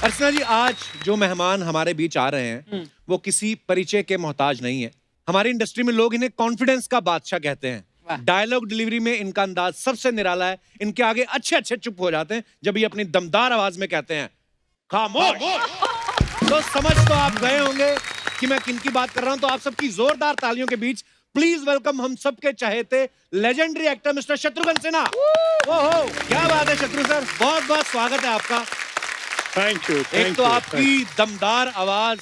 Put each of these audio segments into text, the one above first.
अर्चना जी, आज जो मेहमान हमारे बीच आ रहे हैं वो किसी परिचय के मोहताज नहीं है। हमारी इंडस्ट्री में लोग इन्हें कॉन्फिडेंस का बादशाह कहते हैं। डायलॉग डिलीवरी में इनका अंदाज सबसे निराला है। इनके आगे अच्छे अच्छे चुप हो जाते हैं जब ये अपनी दमदार आवाज में कहते हैं खामोश। तो समझ तो आप गए होंगे कि मैं किनकी बात कर रहा हूं। तो आप सबकी जोरदार तालियों के बीच प्लीज वेलकम हम सबके चहेते legendary actor mister Shatrughan Sinha. ओहो, क्या बात है शत्रु सर, बहुत बहुत स्वागत है आपका। Thank you. एक तो आपकी दमदार आवाज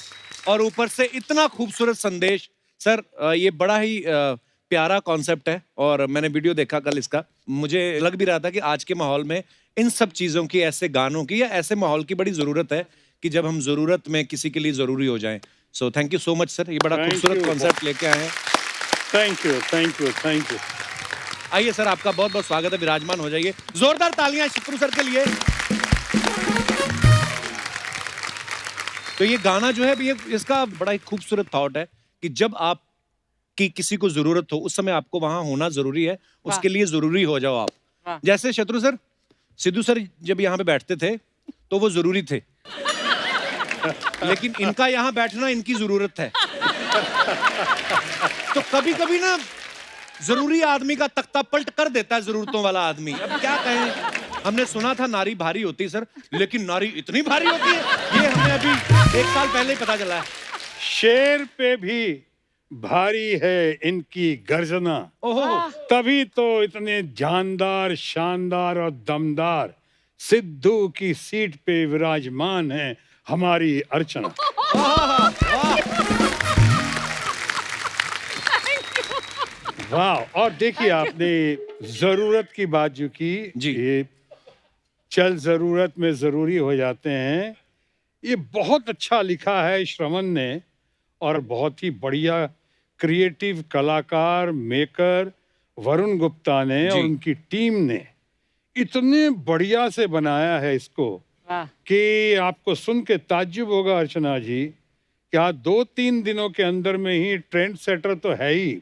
और ऊपर से इतना खूबसूरत संदेश। सर ये बड़ा ही प्यारा कॉन्सेप्ट है और मैंने वीडियो देखा कल इसका। मुझे लग भी रहा था कि आज के माहौल में इन सब चीजों की, ऐसे गानों की या ऐसे माहौल की बड़ी जरूरत है कि जब हम जरूरत में किसी के लिए जरूरी हो जाएं। So thank you so much sir, ये बड़ा खूबसूरत कॉन्सेप्ट लेके आए हैं। Thank you thank you thank you. आइए सर, आपका बहुत बहुत स्वागत है, विराजमान हो जाइए। जोरदार तालियां शत्रु सर के लिए। तो ये गाना जो है ये इसका बड़ा ही खूबसूरत थॉट है कि जब आप की किसी को जरूरत हो उस समय आपको वहां होना जरूरी है, उसके लिए जरूरी हो जाओ आप। जैसे शत्रु सर, सिद्धू सर जब यहाँ पे बैठते थे तो वो जरूरी थे, लेकिन इनका यहाँ बैठना इनकी जरूरत है। तो कभी कभी ना जरूरी आदमी का तख्ता पलट कर देता है जरूरतों वाला आदमी। अब क्या कहें, हमने सुना था नारी भारी होती है सर, लेकिन नारी इतनी भारी होती है ये हमें अभी 1 साल पहले ही पता चला है। शेर पे भी भारी है इनकी गर्जना, ओहो, तभी तो इतने जानदार, शानदार और दमदार सिद्धू की सीट पे विराजमान है हमारी अर्चना। वाह। और देखिए आपने जरूरत की बात जो की जी। ये चल जरूरत में जरूरी हो जाते हैं, ये बहुत अच्छा लिखा है श्रवण ने और बहुत ही बढ़िया क्रिएटिव कलाकार मेकर वरुण गुप्ता ने और उनकी टीम ने इतने बढ़िया से बनाया है इसको कि आपको सुन के ताज्जुब होगा अर्चना जी, क्या 2-3 दिनों के अंदर में ही ट्रेंड सेटर तो है ही,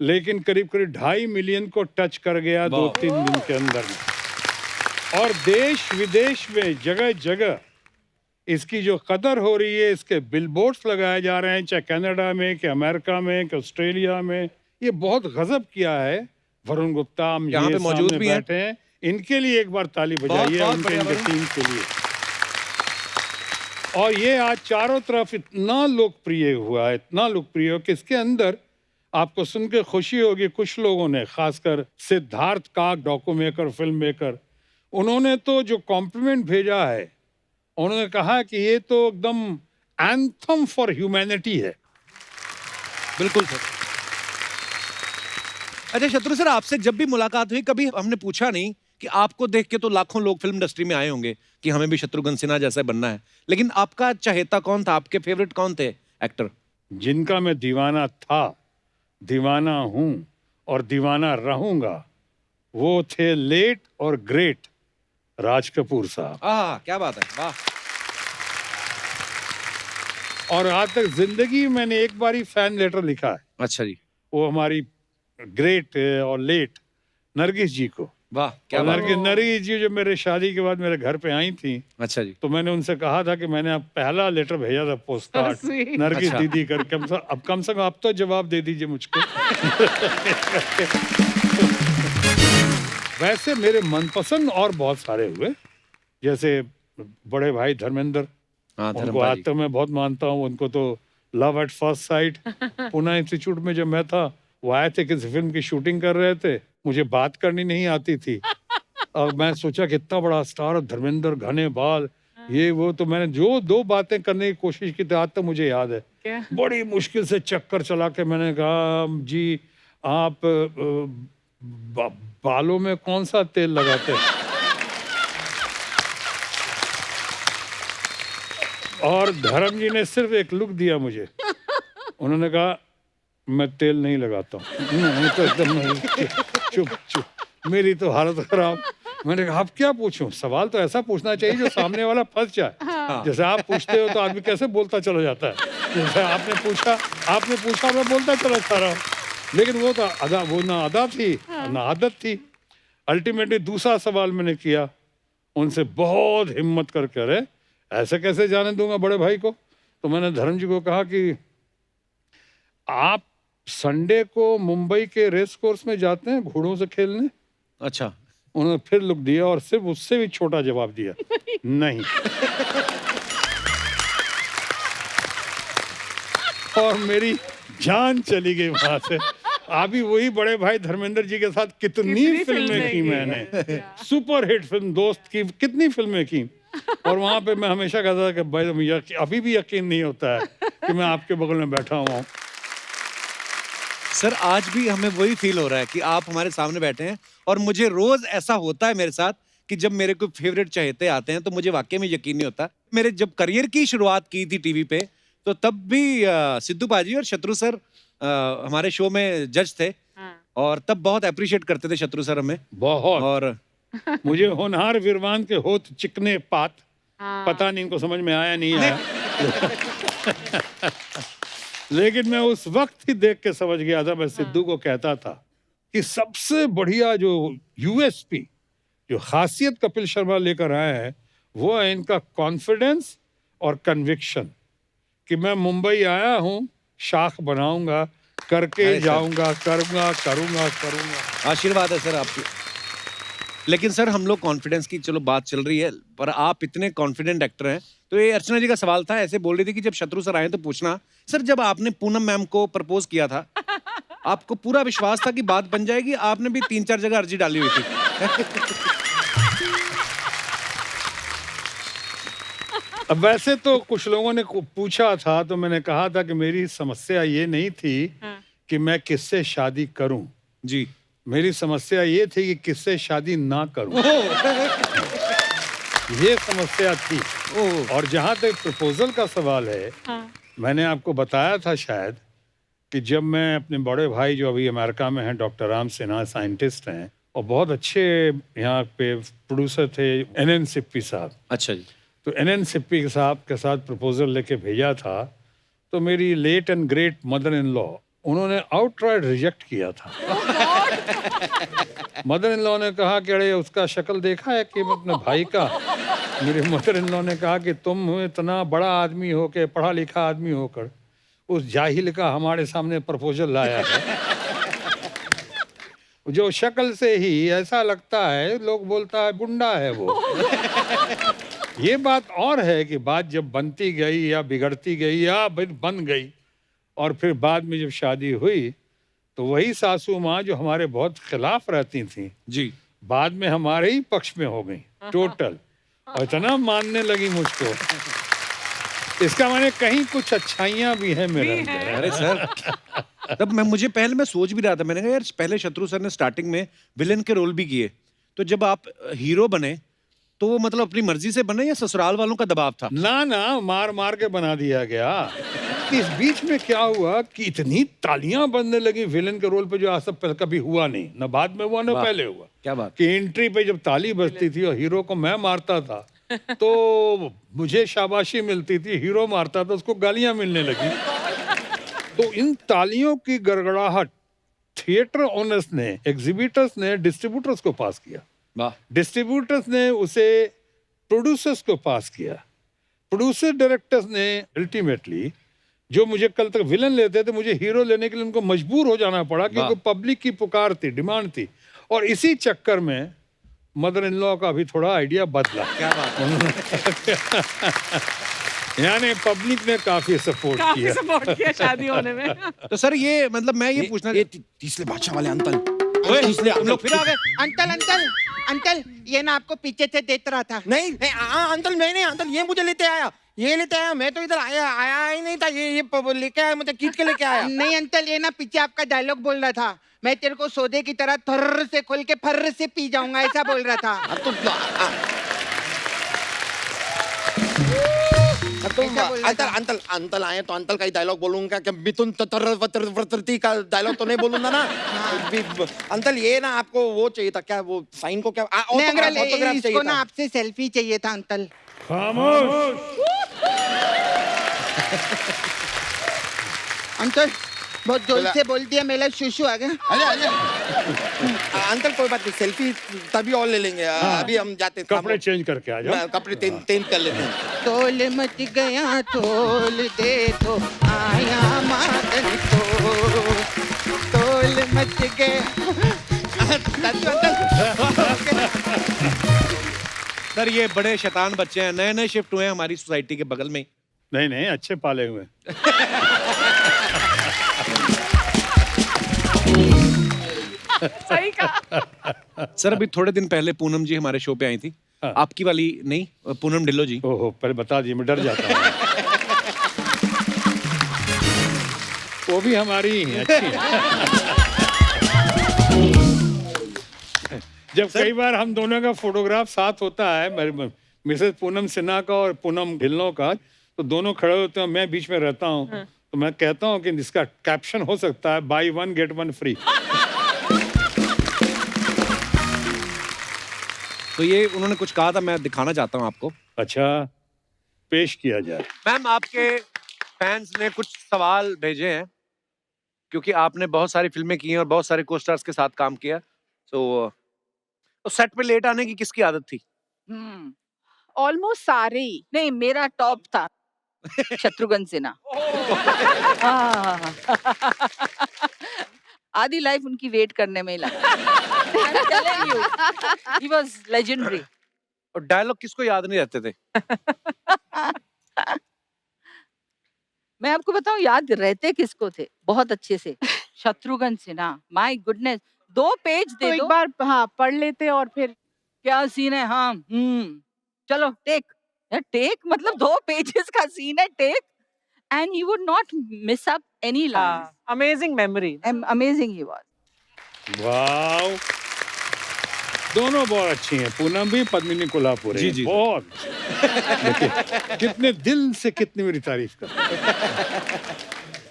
लेकिन करीब करीब 2.5 मिलियन को टच कर गया 2-3 दिन के अंदर में। और देश विदेश में जगह जगह इसकी जो कदर हो रही है, इसके बिलबोर्ड्स लगाए जा रहे हैं, चाहे कनाडा में कि अमेरिका में कि ऑस्ट्रेलिया में। ये बहुत गजब किया है वरुण गुप्ता, हम यहाँ पे मौजूद भी बैठे हैं, इनके लिए एक बार ताली बजाइए उनके टीम के लिए। और ये आज चारों तरफ इतना लोकप्रिय हुआ है, इतना लोकप्रिय हो कि इसके अंदर आपको सुन के खुशी होगी, कुछ लोगों ने, खासकर सिद्धार्थ काक डॉक्यू मेकर, फिल्म मेकर, उन्होंने तो जो कॉम्प्लीमेंट भेजा है, उन्होंने कहा कि ये तो एकदम एंथम फॉर ह्यूमैनिटी है। बिल्कुल सर। अच्छा शत्रु सर, आपसे जब भी मुलाकात हुई कभी हमने पूछा नहीं कि आपको देख के तो लाखों लोग फिल्म इंडस्ट्री में आए होंगे कि हमें भी शत्रुघ्न सिन्हा जैसा बनना है, लेकिन आपका चहेता कौन था, आपके फेवरेट कौन थे एक्टर? जिनका मैं दीवाना था, दीवाना हूं और दीवाना रहूंगा, वो थे लेट और ग्रेट राज कपूर साहब। क्या बात है, वाह। और आज तक जिंदगी में मैंने एक बार ही फैन लेटर लिखा है। अच्छा जी। वो हमारी ग्रेट और लेट नरगिस जी को। वाह, क्या बात है। नरगिस जी जब मेरे शादी के बाद मेरे घर पे आई थी, अच्छा जी, तो मैंने उनसे कहा था कि मैंने अब पहला लेटर भेजा था पोस्ट कार्ड नरगिस दीदी करके। अब कम से कम आप तो जवाब दे दीजिए मुझको। वैसे मेरे मनपसंद और बहुत सारे हुए, जैसे बड़े भाई धर्मेंद्र, उनको आज तक मैं बहुत मानता हूँ। उनको तो love at first sight, Pune institute में जब मैं था, वो आए थे, किसी फिल्म की शूटिंग कर रहे थे, मुझे बात करनी नहीं आती थी और मैं सोचा कि इतना बड़ा स्टार धर्मेंद्र, घने बाल, ये वो, तो मैंने जो 2 बातें करने की कोशिश की थी, आज तक मुझे याद है। बड़ी मुश्किल से चक्कर चला के मैंने कहा, जी आप बालों में कौन सा तेल लगाते हैं? और धर्म जी ने सिर्फ एक लुक दिया मुझे, उन्होंने कहा मैं तेल नहीं लगाता हूँ। तो एकदम नहीं, चुप चुप, मेरी तो हालत खराब। मैंने कहा अब क्या पूछूं, सवाल तो ऐसा पूछना चाहिए जो सामने वाला फंस जाए। जैसे आप पूछते हो तो आदमी कैसे बोलता चला जाता है, जैसे आपने पूछा मैं बोलता चला जा रहा हूँ, लेकिन वो तो अदा, वो ना अदा थी ना आदत थी। अल्टीमेटली दूसरा सवाल मैंने किया, उनसे बहुत हिम्मत करके, अरे ऐसे कैसे जाने दूंगा बड़े भाई को? तो मैंने धर्म जी को कहा कि आप संडे को मुंबई के रेस कोर्स में जाते हैं घोड़ों से खेलने? अच्छा। उन्होंने फिर लुक दिया और सिर्फ उससे भी छोटा जवाब दिया, नहीं। और मेरी जान चली गई वहां से। अभी वही बड़े भाई धर्मेंद्र जी के साथ कितनी फिल्में की मैंने, सुपर हिट फिल्म दोस्त की कितनी फिल्में की। और वहां पे मैं हमेशा कहता था कि भाई अभी भी यकीन नहीं होता है कि मैं आपके बगल में बैठा हुआ हूँ। सर आज भी हमें वही फील हो रहा है कि आप हमारे सामने बैठे हैं, और मुझे रोज ऐसा होता है मेरे साथ कि जब मेरे कोई फेवरेट चहेते आते हैं तो मुझे वाकई में यकीन नहीं होता। मेरे जब करियर की शुरुआत की थी टीवी पे, तो तब भी सिद्धू पाजी और शत्रु सर हमारे शो में जज थे, और तब बहुत अप्रिशिएट करते थे शत्रु सर हमें बहुत। और मुझे होनहार विरवान के होत चिकने पात, पता नहीं इनको समझ में आया नहीं आया। लेकिन मैं उस वक्त ही देख के समझ गया था। मैं सिद्धू को कहता था कि सबसे बढ़िया जो यूएसपी, जो खासियत कपिल शर्मा लेकर आए हैं, वो है इनका कॉन्फिडेंस और कन्विक्शन कि मैं मुंबई आया हूं, शाख बनाऊंगा, करके जाऊंगा, करूंगा करूंगा करूंगा। आशीर्वाद है सर आपकी। लेकिन सर हम लोग कॉन्फिडेंस की चलो बात चल रही है, पर आप इतने कॉन्फिडेंट एक्टर हैं, तो ये अर्चना जी का सवाल था, ऐसे बोल रही थी कि जब शत्रु सर आए तो पूछना, सर जब आपने पूनम मैम को प्रपोज किया था, आपको पूरा विश्वास था कि बात बन जाएगी? आपने भी 3-4 जगह अर्जी डाली हुई थी। अब वैसे तो कुछ लोगों ने पूछा था, तो मैंने कहा था कि मेरी समस्या ये नहीं थी कि मैं किससे शादी करूं जी, मेरी समस्या ये थी कि किससे शादी ना करूं। ये समस्या थी। और जहां तक प्रपोजल का सवाल है, मैंने आपको बताया था शायद कि जब मैं अपने बड़े भाई जो अभी अमेरिका में हैं, डॉक्टर राम सिन्हा साइंटिस्ट हैं और बहुत अच्छे यहाँ पे प्रोड्यूसर थे, एनएन सिप्पी साहब। अच्छा जी। तो एनएन सिप्पी साहब के साथ प्रपोजल लेके भेजा था, तो मेरी late and great mother in law, उन्होंने आउटराइट रिजेक्ट किया था। मदर इन लॉ ने कहा कि अरे उसका शक्ल देखा है कि अपने भाई का? मेरे मदर इन लॉ ने कहा कि तुम इतना बड़ा आदमी हो के, पढ़ा लिखा आदमी होकर, उस जाहिल का हमारे सामने प्रपोजल लाया है। जो शक्ल से ही ऐसा लगता है, लोग बोलता है गुंडा है वो। ये बात और है कि बात जब बनती गई या बिगड़ती गई या बन गई, और फिर बाद में जब शादी हुई, तो वही सासू माँ जो हमारे बहुत खिलाफ रहती थी जी, बाद में हमारे ही पक्ष में हो गई टोटल, और इतना मानने लगी मुझको। इसका मैंने कहीं कुछ अच्छाइयाँ भी हैं मेरे अंदर। अरे सर तब मुझे पहले मैं सोच भी रहा था, मैंने कहा यार पहले शत्रु सर ने स्टार्टिंग में विलेन के रोल भी किए, तो जब आप हीरो बने तो वो मतलब अपनी मर्जी से बने या ससुराल वालों का दबाव था? ना मार मार के बना दिया गया। इस बीच में क्या हुआ कि इतनी तालियां बजने लगी विलेन के रोल पे, जो आज तक कभी हुआ नहीं, न बाद में हुआ न पहले हुआ। क्या बात कि एंट्री पे जब ताली बजती थी और हीरो को मैं मारता था तो मुझे शाबाशी मिलती थी, हीरो मारता था उसको गालियां मिलने लगी। तो इन तालियों की गड़गड़ाहट थिएटर ओनर्स ने, एग्जीबिटर्स ने डिस्ट्रीब्यूटर्स को पास किया, डिस्ट्रीब्यूटर्स ने उसे प्रोड्यूसर्स को पास किया, प्रोड्यूसर डायरेक्टर्स ने अल्टीमेटली, जो मुझे कल तक विलन लेते थे, मुझे हीरो लेने के लिए उनको मजबूर हो जाना पड़ा क्योंकि पब्लिक की पुकार थी, डिमांड थी। और इसी चक्कर में मदर इन लॉ का भी थोड़ा आइडिया बदला। क्या बात है। यानी पब्लिक ने काफी सपोर्ट किया शादी होने में। तो सर ये मतलब मैं ये पूछना, तीसरे बादशाह वाले अंकल, तुम लोग फिर आ गए? अंकल ये ना आपको पीछे से देख रहा था। नहीं अंकल, नहीं अंकल, ये मुझे लेते आया, मैं तो इधर आया ही नहीं था, ये लेके आया, मतलब खींच के लेके आया। नहीं अंकल, ये ना पीछे आपका डायलॉग बोल रहा था, मैं तेरे को सौदे की तरह थर्र से खोल के फर्र से पी जाऊंगा, ऐसा बोल रहा था। अंकल आए तो अंकल का ही डायलॉग बोलूंगा कि मिथुन तत्रती का डायलॉग तो नहीं बोलूंगा ना। अंकल ये ना आपको वो चाहिए था क्या, वो साइन को क्या ऑटोग्राफ चाहिए ना, आपसे सेल्फी चाहिए था अंकल। खामोश। अंकल बहुत जोर से बोल दिया, मेरा शुशु आ गया। अंकल कोई बात नहीं, सेल्फी तभी और ले लेंगे। अभी हम जाते हैं, कपड़े चेंज करके आ जाओ। कपड़े चेंज कर लेते हैं। तोल मच गया तोल दे तो आया मादन तोल मच गया। सर ये बड़े शैतान बच्चे हैं, नए नए शिफ्ट हुए हैं हमारी सोसाइटी के बगल में। नहीं नहीं, अच्छे पाले हुए। सही कहा। सर अभी थोड़े दिन पहले पूनम जी हमारे शो पे आई थी। हाँ। आपकी वाली नहीं, पूनम ढिल्लो जी। ओहो, पहले बता दिए, मैं डर जाता हूँ। वो भी हमारी ही हैं, अच्छी है। जब कई बार हम दोनों का फोटोग्राफ साथ होता है, मिसेस पूनम सिन्हा का और पूनम ढिल्लों का, तो दोनों खड़े होते हैं, मैं बीच में रहता हूँ। तो मैं कहता हूँ कि इसका कैप्शन हो सकता है बाई 1 गेट 1 फ्री। तो ये उन्होंने कुछ कहा था, मैं दिखाना चाहता हूँ आपको। अच्छा, पेश किया जाए। मैम आपके फैंस ने कुछ सवाल भेजे हैं, क्योंकि आपने बहुत सारी फिल्में की हैं और बहुत सारे को-स्टार्स के साथ काम किया। तो सेट पे लेट आने की किसकी आदत थी? ऑलमोस्ट सारे ही। नहीं, मेरा टॉप था शत्रुघ्न सिन्हा। हाँ। आधी लाइफ उनकी वेट करने में ही लगा। I'm telling you, he was legendary. और डायलॉग किसको याद नहीं रहते थे? मैं आपको बताऊं, याद रहते किसको थे बहुत अच्छे से? Shatrughan Sinha. My goodness, 2 page तो दे एक दो, बार हाँ पढ़ लेते और फिर क्या सीन है? हाँ, चलो टेक। यार टेक मतलब 2 पेजेस का सीन है, take, and he would not miss up any line. Amazing memory. Amazing he was. Wow, दोनों बहुत अच्छी हैं, पूनम भी, पद्मिनी कोल्हापुरी। जी, जी। बहुत। देखिए, कितने दिल से कितनी मेरी तारीफ कर।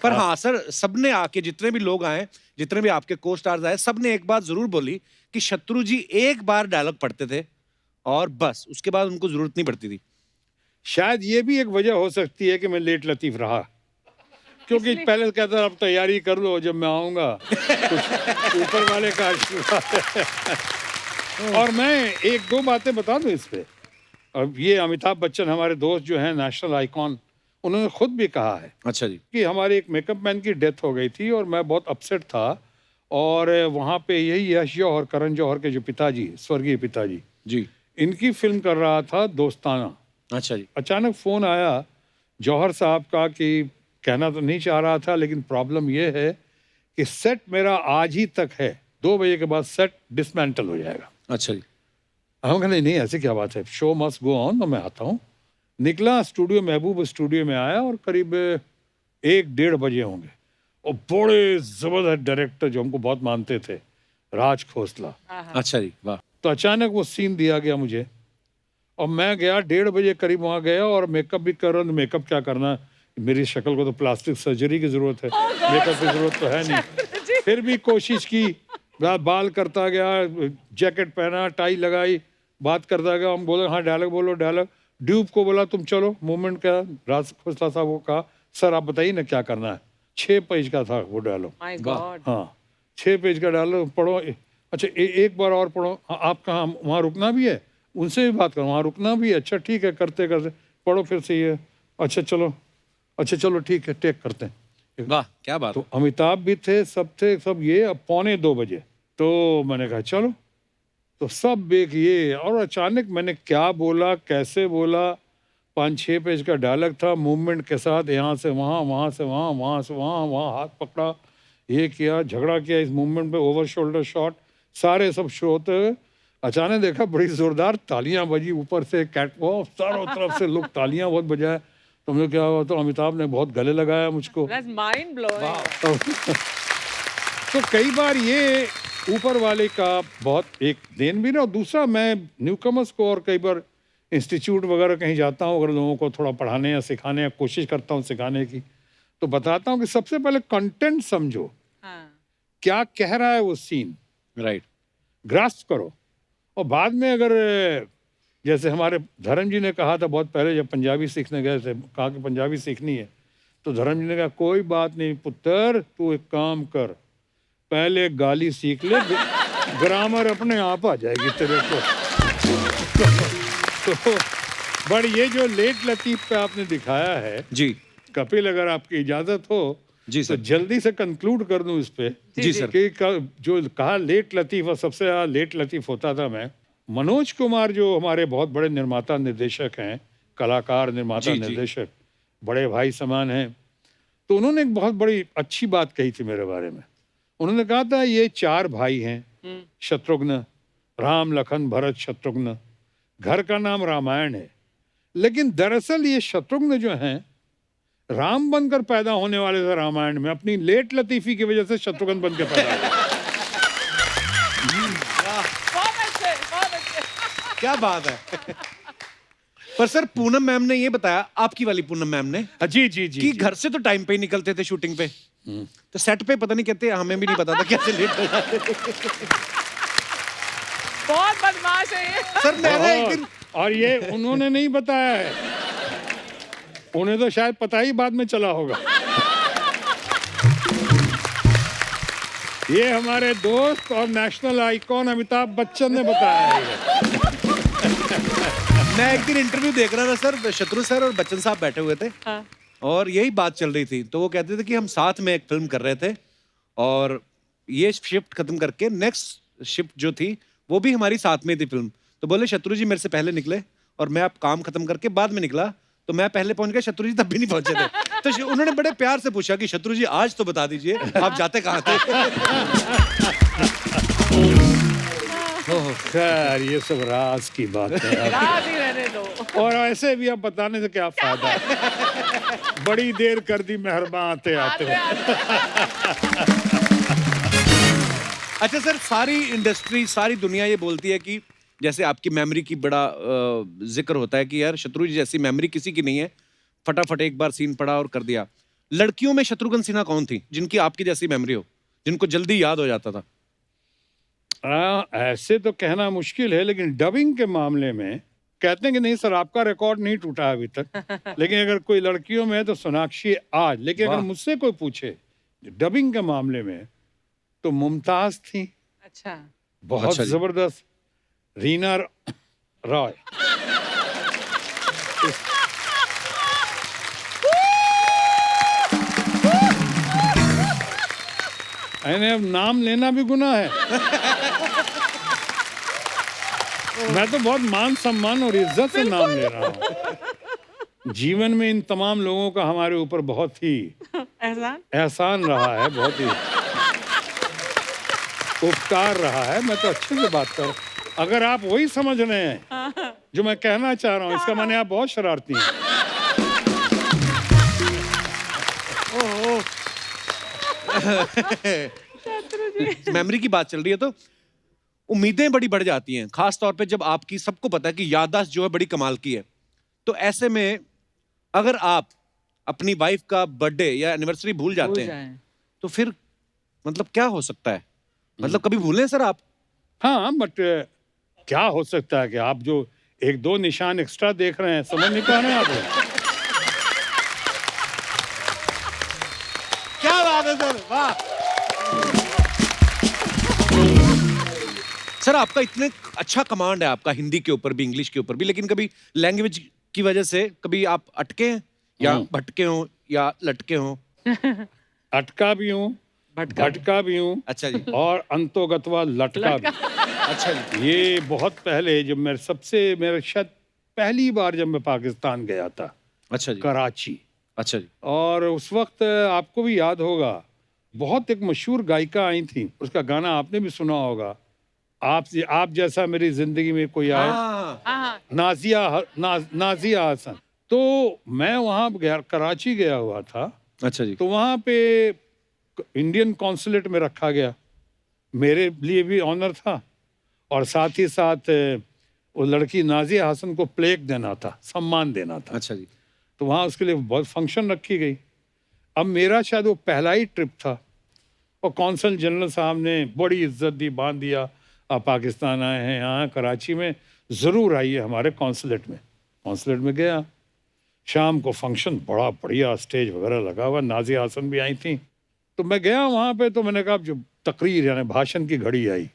पर हाँ सर, सबने आके, जितने भी लोग आए, जितने भी आपके को स्टार्स आए, सबने एक बात जरूर बोली कि शत्रु जी एक बार डायलॉग पढ़ते थे और बस उसके बाद उनको जरूरत नहीं पड़ती थी। शायद ये भी एक वजह हो सकती है कि मैं लेट लतीफ रहा, क्योंकि पहले कहता था अब तैयारी कर लो, जब मैं आऊंगा कुछ ऊपर वाले का आशीर्वाद। और मैं 1-2 बातें बता दूं इस पे। अब ये अमिताभ बच्चन हमारे दोस्त जो हैं, नेशनल आइकॉन, उन्होंने खुद भी कहा है अच्छा जी। कि हमारे एक मेकअप मैन की डेथ हो गई थी और मैं बहुत अपसेट था। और वहाँ पे यही यश जौहर, करण जौहर के जो पिताजी, स्वर्गीय पिताजी जी। इनकी फिल्म कर रहा था दोस्ताना। अच्छा जी। अचानक फोन आया जौहर साहब का कि कहना तो नहीं चाह रहा था, लेकिन प्रॉब्लम ये है कि सेट मेरा आज ही तक है, 2 बजे के बाद सेट डिसमेंटल हो जाएगा। अच्छा जी। हम कहने नहीं, ऐसे क्या बात है, शो मस्ट गो ऑन। तो मैं आता हूँ, निकला स्टूडियो, महबूब स्टूडियो में आया और करीब 1-1:30 बजे होंगे। और बड़े जबरदस्त डायरेक्टर जो हमको बहुत मानते थे, राज खोसला। अच्छा जी, वाह। तो अचानक वो सीन दिया गया मुझे और मैं गया 1:30 बजे करीब वहाँ गया और मेकअप भी कर रहा हूँ। मेकअप क्या करना, मेरी शक्ल को तो प्लास्टिक सर्जरी की जरूरत है, मेकअप की जरूरत तो है नहीं। फिर भी कोशिश की, बाल करता गया, जैकेट पहना, टाई लगाई, बात करता गया। हम बोले हाँ डायलॉग बोलो, डायलॉग। ड्यूब को बोला तुम चलो, मूवमेंट क्या, राज खोसला साहब को कहा सर आप बताइए ना क्या करना है। 6 पेज का था वो डायलॉग। My God. हाँ, 6 पेज का डायलॉग पढ़ो। अच्छा एक बार और पढ़ो। हाँ, आप कहाँ, वहाँ रुकना भी है, उनसे भी बात करो, वहाँ रुकना भी है। अच्छा ठीक है, करते करते पढ़ो फिर से ये। अच्छा चलो ठीक है, टेक करते हैं। वाह क्या बात। तो अमिताभ भी थे, सब थे, सब ये। अब 1:45 बजे तो मैंने कहा चलो, तो सब एक ये। और अचानक मैंने क्या बोला, कैसे बोला, 5-6 पेज का डायलॉग था, मूवमेंट के साथ, यहाँ से वहाँ, वहाँ से वहाँ, वहाँ से वहाँ, वहाँ हाथ पकड़ा, ये किया, झगड़ा किया इस मूवमेंट पे, ओवर शोल्डर शॉट, सारे सब शो होते हुए अचानक देखा बड़ी जोरदार तालियां बजी ऊपर से, कैटवॉक, चारों तरफ से लोग तालियां बहुत बजाए। तो मुझे क्या हुआ, तो अमिताभ ने बहुत गले लगाया मुझको। That's mind blowing. तो कई बार ये ऊपर वाले का बहुत एक देन भी ना। और दूसरा, मैं न्यूकमर्स को और कई बार इंस्टीट्यूट वगैरह कहीं जाता हूँ, अगर लोगों को थोड़ा पढ़ाने या सिखाने या कोशिश करता हूँ सिखाने की, तो बताता हूँ कि सबसे पहले कंटेंट समझो, क्या कह रहा है वो सीन, राइट, ग्रास्प करो। और बाद में अगर जैसे हमारे धर्म जी ने कहा था बहुत पहले, जब पंजाबी सीखने गए थे, कहा कि पंजाबी सीखनी है, तो धर्म जी ने कहा कोई बात नहीं पुत्र, तू एक काम कर, पहले गाली सीख ले, ग्रामर अपने आप आ जाएगी तेरे को। तो बट ये जो लेट लतीफ पे आपने दिखाया है जी कपिल, अगर आपकी इजाजत हो जी तो सर। जल्दी से कंक्लूड कर दूं इस पे जी सर। कि जो कहा लेट लतीफ, और सबसे ज्यादा लेट लतीफ होता था मैं, मनोज कुमार जो हमारे बहुत बड़े निर्माता निर्देशक हैं, कलाकार निर्माता जी, जी। निर्देशक, बड़े भाई समान हैं, तो उन्होंने एक बहुत बड़ी अच्छी बात कही थी मेरे बारे में। उन्होंने कहा था ये 4 भाई हैं, शत्रुघ्न, राम लखन भरत शत्रुघ्न, घर का नाम रामायण है, लेकिन दरअसल ये शत्रुघ्न जो हैं राम बनकर पैदा होने वाले थे रामायण में, अपनी लेट लतीफी की वजह से शत्रुघ्न बन के पैदा हुए। क्या बात है। पर सर पूनम मैम ने ये बताया, आपकी वाली पूनम मैम ने, जी जी जी कि जी। घर से तो टाइम पे ही निकलते थे शूटिंग पे, तो सेट पे पता नहीं कहते, हमें भी नहीं पता था कैसे लेट हो जाते थे। बहुत बदमाश है ये। सर मैंने एक दिन और ये उन्होंने नहीं बताया है, उन्हें तो शायद पता ही बाद में चला होगा। ये हमारे दोस्त और नेशनल आइकॉन अमिताभ बच्चन ने बताया है ये। मैं एक दिन इंटरव्यू देख रहा था सर, शत्रु सर और बच्चन साहब बैठे हुए थे, हाँ। और यही बात चल रही थी, तो वो कहते थे कि हम साथ में एक फिल्म कर रहे थे, और ये शिफ्ट खत्म करके नेक्स्ट शिफ्ट जो थी वो भी हमारी साथ में थी फिल्म। तो बोले शत्रु जी मेरे से पहले निकले, और मैं अब काम खत्म करके बाद में निकला, तो मैं पहले पहुंच गया, शत्रु जी तब भी नहीं पहुंचे थे। तो उन्होंने बड़े प्यार से पूछा कि शत्रु जी आज तो बता दीजिए आप जाते कहाँ थे। खैर ये सब राज की बात है, राज ही रहने दो। और ऐसे भी अब बताने से क्या फायदा है, बड़ी देर कर दी मेहरबान आते आते। अच्छा सर, सारी इंडस्ट्री, सारी दुनिया ये बोलती है कि जैसे आपकी मेमोरी की बड़ा जिक्र होता है कि यार शत्रु जी जैसी मेमोरी किसी की नहीं है, फटाफट एक बार सीन पढ़ा और कर दिया। लड़कियों में शत्रुघ्न सिन्हा कौन थी जिनकी आपकी जैसी मेमोरी हो, जिनको जल्दी याद हो जाता था? ऐसे तो कहना मुश्किल है, लेकिन डबिंग के मामले में कहते हैं कि नहीं सर आपका रिकॉर्ड नहीं टूटा अभी तक, लेकिन अगर कोई लड़कियों में है तो सोनाक्षी आज, लेकिन अगर वाह। मुझसे कोई पूछे डबिंग के मामले में तो मुमताज थी, अच्छा। बहुत अच्छा जी। जबरदस्त, रीना रॉय। मैंने अब नाम लेना भी गुनाह है। मैं तो बहुत मान सम्मान और इज्जत से नाम ले रहा हूँ। जीवन में इन तमाम लोगों का हमारे ऊपर बहुत ही एहसान। एहसान रहा है, बहुत ही उपकार रहा है। मैं तो अच्छे से बात कर, अगर आप वही समझ रहे हैं जो मैं कहना चाह रहा हूँ, इसका माने आप बहुत शरारती हैं। मेमोरी की बात चल रही है तो उम्मीदें बड़ी बढ़ जाती हैं, खास तौर पे जब आपकी, सबको पता है कि याददाश्त जो है बड़ी कमाल की है। तो ऐसे में अगर आप अपनी वाइफ का बर्थडे या एनिवर्सरी भूल जाते हैं तो फिर मतलब क्या हो सकता है? मतलब कभी भूलें सर आप? हाँ, बट क्या हो सकता है कि आप जो 1-2 निशान एक्स्ट्रा देख रहे हैं, समझ नहीं पा रहे हैं आप? क्या बात है सर, वाह। सर आपका इतने अच्छा कमांड है आपका, हिंदी के ऊपर भी इंग्लिश के ऊपर भी, लेकिन कभी लैंग्वेज की वजह से कभी आप अटके हैं या भटके हो या लटके हो? अटका भी हूँ, भटका भी हूँ, अच्छा जी। और अंतोगतवा लटका भी। अच्छा जी। ये बहुत पहले जब मेरे शायद पहली बार जब मैं पाकिस्तान गया था, अच्छा जी। कराची, अच्छा जी। और उस वक्त आपको भी याद होगा बहुत एक मशहूर गायिका आई थी, उसका गाना आपने भी सुना होगा, आप जैसा मेरी जिंदगी में कोई आए, हाँ। हाँ। नाजिया हसन। तो मैं वहाँ गया, कराची गया हुआ था, अच्छा जी। तो वहाँ पे इंडियन कॉन्सुलेट में रखा गया, मेरे लिए भी ऑनर था, और साथ ही साथ वो लड़की नाजिया हसन को प्लेक देना था, सम्मान देना था। अच्छा जी। तो वहाँ उसके लिए बहुत फंक्शन रखी गई। अब मेरा शायद वो पहला ही ट्रिप था, और कौंसल जनरल साहब ने बड़ी इज्जत दी, बांध दिया, आप पाकिस्तान आए हैं यहाँ कराची में, ज़रूर आइए हमारे कॉन्सुलेट में। कॉन्सुलेट में गया, शाम को फंक्शन बड़ा बढ़िया स्टेज वगैरह लगा हुआ, नाज़िया हसन भी आई थी। तो मैं गया वहाँ पे, तो मैंने कहा जो तकरीर यानी भाषण की घड़ी आई,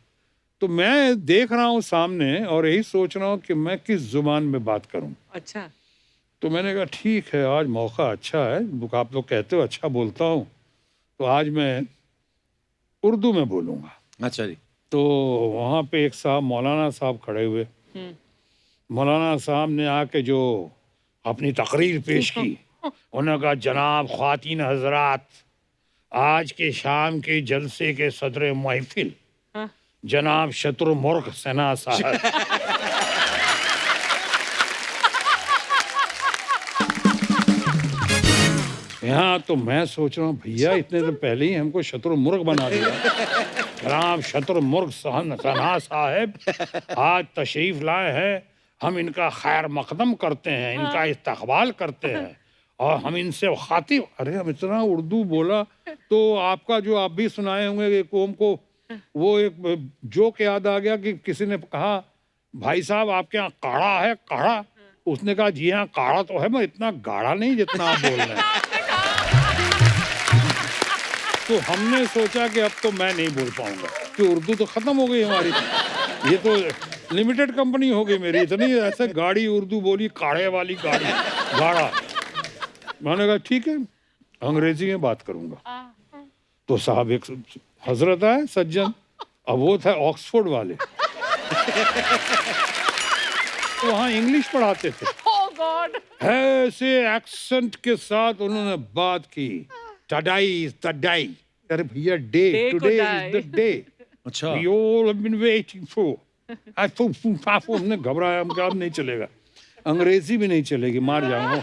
तो मैं देख रहा हूँ सामने और यही सोच रहा हूँ कि मैं किस जुबान में बात करूँ। अच्छा। तो मैंने कहा ठीक है, आज मौका अच्छा है, आप लोग कहते हो अच्छा बोलता हूँ, तो आज मैं उर्दू में बोलूँगा। अच्छा जी। तो वहाँ पे एक साहब मौलाना साहब खड़े हुए। मौलाना साहब ने आके जो अपनी तकरीर पेश की, उन्होंने कहा जनाब ख्वातीन हजरात, आज के शाम के जलसे के सदर महफिल हाँ। जनाब शत्रुमुर्ग सना साहब। यहाँ तो मैं सोच रहा हूँ भैया इतने दिन पहले ही हमको शत्रुमुर्ग बना दिया। जनाब शत्रुमुर्ग सना साहब आज तशरीफ लाए हैं, हम इनका खैर मकदम करते हैं, इनका इस्तकबाल करते हैं और हम इनसे खातिब। अरे हम इतना उर्दू बोला तो आपका जो आप भी सुनाए होंगे एक कौम को, वो एक जोक याद आ गया कि किसी ने कहा भाई साहब आपके यहाँ काढ़ा है काढ़ा? उसने कहा जी हाँ काढ़ा तो है, मैं इतना गाढ़ा नहीं जितना आप बोल रहे हैं। तो हमने सोचा कि अब तो मैं नहीं बोल पाऊंगा कि उर्दू तो खत्म हो गई हमारी, ये तो लिमिटेड कंपनी हो गई मेरी, इतनी ऐसे गाड़ी उर्दू बोली, काढ़े वाली गाड़ी, गाढ़ा। मैंने कहा ठीक है अंग्रेजी में बात करूंगा। तो साहब एक हजरत आए सज्जन, अब वो था ऑक्सफोर्ड वाले, तो वहाँ इंग्लिश पढ़ाते थे। Oh God! ऐसे एक्सेंट के साथ उन्होंने बात की, टुडे इज द डे। अरे भैया डे, Day को today die. Is the day, अच्छा। we all have been waiting for। हमने घबराया, हम कहा अब नहीं चलेगा, अंग्रेजी भी नहीं चलेगी, मार जाऊंगा।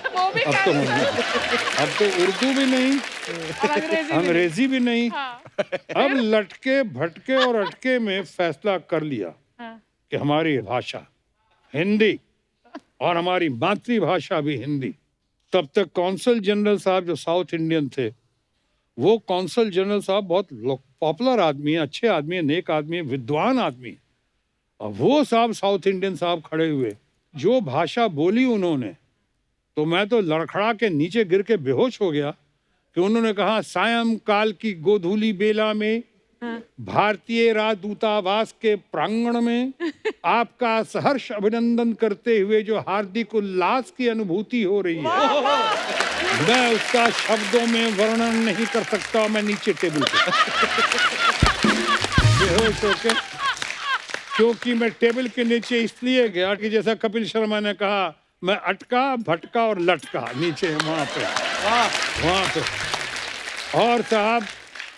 अब तो उर्दू भी नहीं, और अंग्रेजी भी नहीं। हाँ। अब लटके भटके और अटके में फैसला कर लिया हाँ। कि हमारी भाषा हिंदी और हमारी मातृभाषा भी हिंदी। तब तक कौंसल जनरल साहब जो साउथ इंडियन थे, वो कौंसल जनरल साहब बहुत पॉपुलर आदमी है, अच्छे आदमी है, नेक आदमी है, विद्वान आदमी है। और वो साहब साउथ इंडियन साहब खड़े हुए, जो भाषा बोली उन्होंने, तो मैं तो लड़खड़ा के नीचे गिर के बेहोश हो गया कि उन्होंने कहा सायंकाल की गोधूली बेला में भारतीय राजदूतावास के प्रांगण में आपका सहर्ष अभिनंदन करते हुए जो हार्दिक उल्लास की अनुभूति हो रही है, मैं उसका शब्दों में वर्णन नहीं कर सकता। मैं नीचे टेबल पे बेहोश होके, क्योंकि मैं टेबल के नीचे इसलिए गया कि जैसा कपिल शर्मा ने कहा, मैं अटका भटका और लटका नीचे वहां पे। और साहब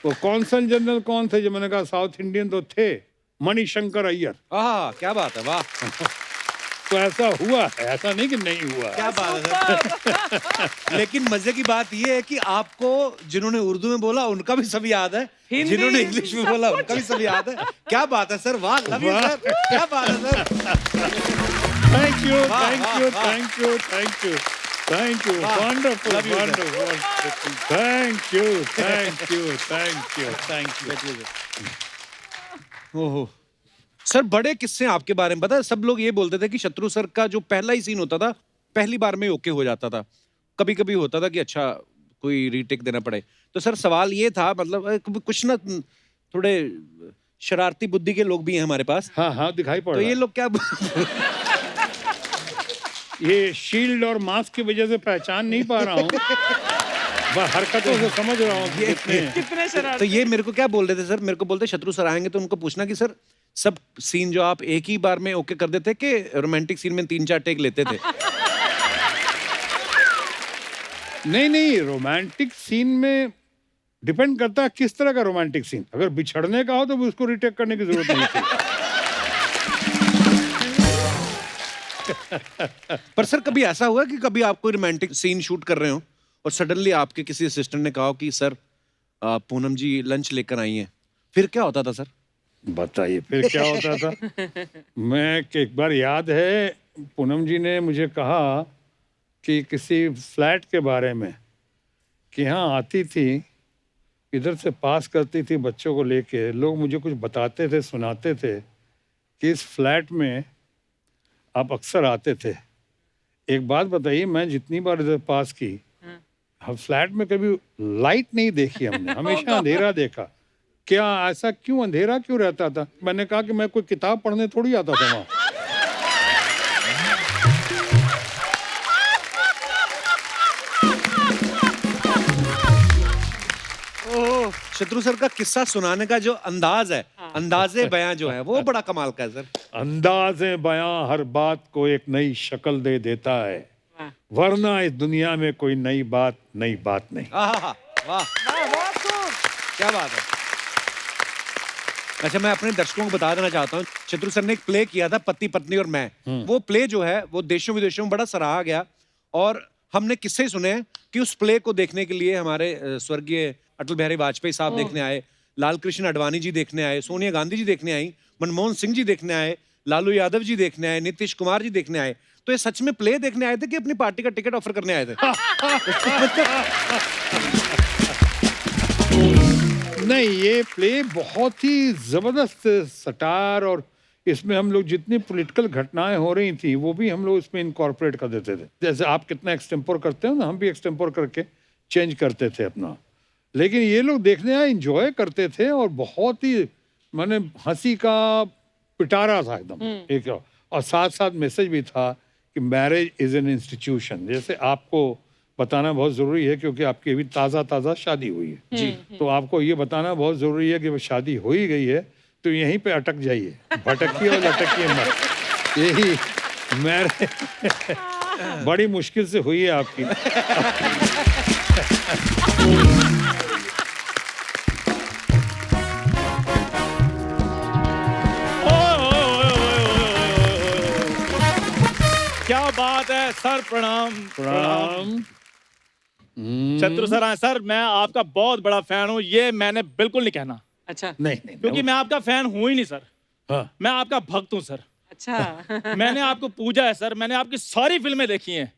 वो कौंसल जनरल कौन थे? जो मैंने कहा साउथ इंडियन तो थे, मणिशंकर अय्यर। क्या बात है, वाह। तो ऐसा हुआ है, ऐसा नहीं कि नहीं हुआ। क्या बात है। लेकिन मजे की बात ये है कि आपको जिन्होंने उर्दू में बोला उनका भी सब याद है, हिंदी, जिन्होंने इंग्लिश में बोला उनका भी सब याद है। क्या बात है सर, वाह, लव यू सर, क्या बात है सर। थैंक यू, वाह, थैंक वाह, यू, वाह। Thank you, thank you, thank you, wonderful, Love you, sir. Wonderful, thank you, thank you, thank you, thank you. ओहो सर, बड़े किस्से आपके बारे में पता है। सब लोग ये बोलते थे कि शत्रु सर का जो पहला ही सीन होता था, पहली बार में ओके हो जाता था। कभी कभी होता था कि अच्छा कोई रीटेक देना पड़े। तो सर सवाल ये था, मतलब कुछ ना थोड़े शरारती बुद्धि के लोग भी हैं हमारे पास, हाँ हाँ दिखाई पड़ तो रहा ये है। लोग क्या ये शील्ड और मास्क की वजह से पहचान नहीं पा रहा हूँ, बस हरकतों से समझ रहा हूँ कि कितने हैं। कितने तो शरारती। ये मेरे को क्या बोल रहे थे सर, मेरे को बोलते शत्रु सर आएंगे तो उनको पूछना कि सर सब सीन जो आप एक ही बार में ओके कर देते कि रोमांटिक सीन में 3-4 टेक लेते थे। नहीं नहीं, रोमांटिक सीन में डिपेंड करता है किस तरह का रोमांटिक सीन। अगर बिछड़ने का हो तो भी उसको रिटेक करने की जरूरत नहीं थी। पर सर कभी ऐसा हुआ कि कभी आप कोई रोमांटिक सीन शूट कर रहे हो और सडनली आपके किसी असिस्टेंट ने कहा हो कि सर पूनम जी लंच लेकर आई हैं, फिर क्या होता था सर? बताइए फिर क्या होता था। मैं एक बार याद है पूनम जी ने मुझे कहा कि किसी फ्लैट के बारे में कि यहाँ आती थी, इधर से पास करती थी बच्चों को लेके, लोग मुझे कुछ बताते थे, सुनाते थे कि इस फ्लैट में आप अक्सर आते थे, एक बात बताइए, मैं जितनी बार इधर पास की, हम फ्लैट में कभी लाइट नहीं देखी हमने, हमेशा अंधेरा देखा। क्या ऐसा क्यों, अंधेरा क्यों रहता था? मैंने कहा कि मैं कोई किताब पढ़ने थोड़ी आता था वहाँ। शत्रु सर का किस्सा सुनाने का जो अंदाज है, अंदाजे बयां जो है, वो बड़ा कमाल का है सर। अंदाज़े बयां हर बात को एक नई शक्ल दे देता है, वरना इस दुनिया में कोई नई बात नहीं। आहा, वाह, क्या बात है। अच्छा, मैं अपने दर्शकों को बता देना चाहता हूँ, शत्रु सर ने एक प्ले किया था, पति पत्नी और मैं। वो प्ले जो है वो देशों विदेशों में बड़ा सराहा गया, और हमने किस्से सुने हैं कि उस प्ले को देखने के लिए हमारे स्वर्गीय अटल बिहारी वाजपेयी साहब देखने आए, लाल कृष्ण आडवाणी जी देखने आए, सोनिया गांधी जी देखने आई, मनमोहन सिंह जी देखने आए, लालू यादव जी देखने आए, नीतीश कुमार जी देखने आए। तो ये सच में प्ले देखने आए थे कि अपनी पार्टी का टिकट ऑफर करने आए थे? नहीं, ये प्ले बहुत ही जबरदस्त सटार, और इसमें हम लोग जितनी पॉलिटिकल घटनाएं हो रही थी वो भी हम लोग इसमें इनकॉर्पोरेट कर देते थे। जैसे आप कितना एक्सटेम्पोर करते हो ना, हम भी एक्सटेम्पोर करके चेंज करते थे अपना। लेकिन ये लोग देखने आए, इंजॉय करते थे, और बहुत ही माने हंसी का पिटारा था एकदम एक। और साथ साथ मैसेज भी था कि मैरिज इज एन इंस्टीट्यूशन। जैसे आपको बताना बहुत ज़रूरी है क्योंकि आपकी अभी ताज़ा शादी हुई है जी, तो आपको ये बताना बहुत ज़रूरी है कि वो शादी हो ही गई है तो यहीं पे अटक जाइए, भटकिए और लटकिए मत। यही मैरिज बड़ी मुश्किल से हुई है आपकी। क्या बात है सर, प्रणाम। प्रणाम। शत्रु सर, हाँ सर, मैं आपका बहुत बड़ा फैन हूँ, ये मैंने बिल्कुल नहीं कहना, अच्छा नहीं क्योंकि मैं आपका फैन हूँ ही नहीं सर। हाँ। मैं आपका भक्त हूँ सर। अच्छा मैंने आपको पूजा है सर, मैंने आपकी सारी फिल्में देखी हैं,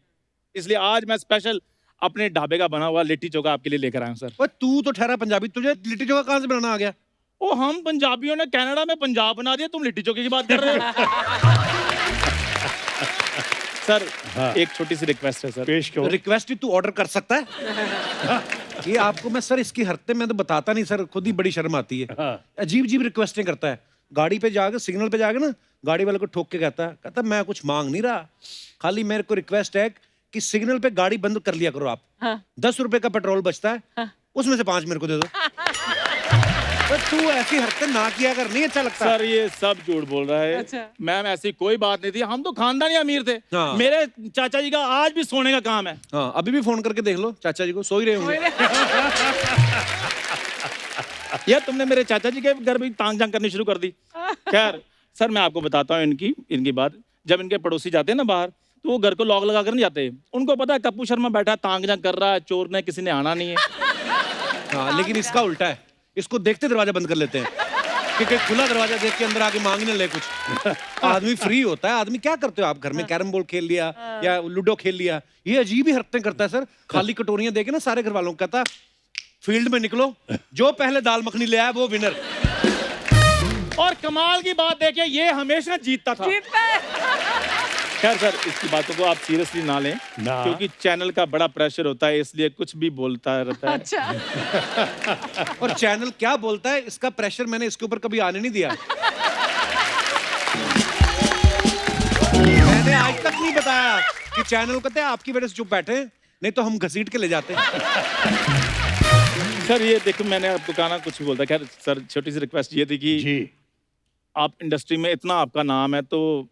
इसलिए आज मैं स्पेशल अपने ढाबे का बना हुआ लिट्टी चोखा आपके लिए लेकर आया हूँ सर। ओए, तू तो ठहरा पंजाबी, तुझे लिट्टी चोखा कहाँ से बनाना आ गया? ओ, हम पंजाबियों ने कनाडा में पंजाब बना दिया, तुम लिट्टी चोखे की बात कर रहे हो। सर हाँ। एक छोटी सी रिक्वेस्ट है सर। पेश करो। रिक्वेस्ट ही तू ऑर्डर कर सकता है? ये आपको मैं सर इसकी हरकतें मैं तो बताता नहीं सर, खुद ही बड़ी शर्म आती है। हाँ। अजीब अजीब रिक्वेस्टें करता है, गाड़ी पे जाके सिग्नल पे जाके ना गाड़ी वाले को ठोक के कहता मैं कुछ मांग नहीं रहा, खाली मेरे को रिक्वेस्ट है कि सिग्नल पे गाड़ी बंद कर लिया करो आप। हाँ। 10 रुपए का पेट्रोल बचता है, हाँ। उसमें से 5 मेरे को दे दो। तो तू ऐसी हरकतें ना किया कर, नहीं अच्छा लगता। सर ये सब झूठ बोल रहा है। अच्छा। मैम ऐसी कोई बात नहीं थी, हम तो खानदानी अमीर थे। हाँ। मेरे चाचा जी का आज भी सोने का काम है। हाँ, अभी भी फोन करके देख लो चाचा जी को, सो ही रहे होंगे। यार तुमने मेरे चाचा जी के घर भी तांग झांग करनी शुरू कर दी। खैर सर मैं आपको बताता हूँ इनकी बात। जब इनके पड़ोसी जाते हैं ना बाहर, तो वो घर को लॉक लगा कर नहीं जाते। उनको पता है कप्पू शर्मा बैठा है, तांग झांग कर रहा है, चोर ने किसी ने आना नहीं है। हाँ, लेकिन इसका उल्टा है, इसको देखते दरवाजा बंद कर लेते हैं क्योंकि खुला दरवाजा देख के अंदर आके मांगने ले कुछ। आदमी फ्री होता है। आदमी क्या करते हो आप घर में? कैरम बोर्ड खेल लिया या लूडो खेल लिया। ये अजीब ही हरकतें करता है सर। खाली कटोरियां देके ना सारे घर वालों को कहता फील्ड में निकलो, जो पहले दाल मखनी ले आया वो विनर। और कमाल की बात देखिए, ये हमेशा जीतता था। खैर सर इसकी बातों को आप सीरियसली ना लें, ना। क्योंकि चैनल का बड़ा प्रेशर होता है, इसलिए कुछ भी बोलता रहता है। अच्छा और चैनल क्या बोलता है इसका प्रेशर मैंने इसके ऊपर कभी आने नहीं दिया। मैंने आज तक नहीं बताया कि चैनल कहते हैं आपकी वजह से चुप बैठे हैं, नहीं तो हम घसीट के ले जाते। सर ये देखो मैंने आपको कहा ना कुछ भी बोलता। खैर सर छोटी सी रिक्वेस्ट ये थी कि जी। आप इंडस्ट्री में इतना आपका नाम है, तो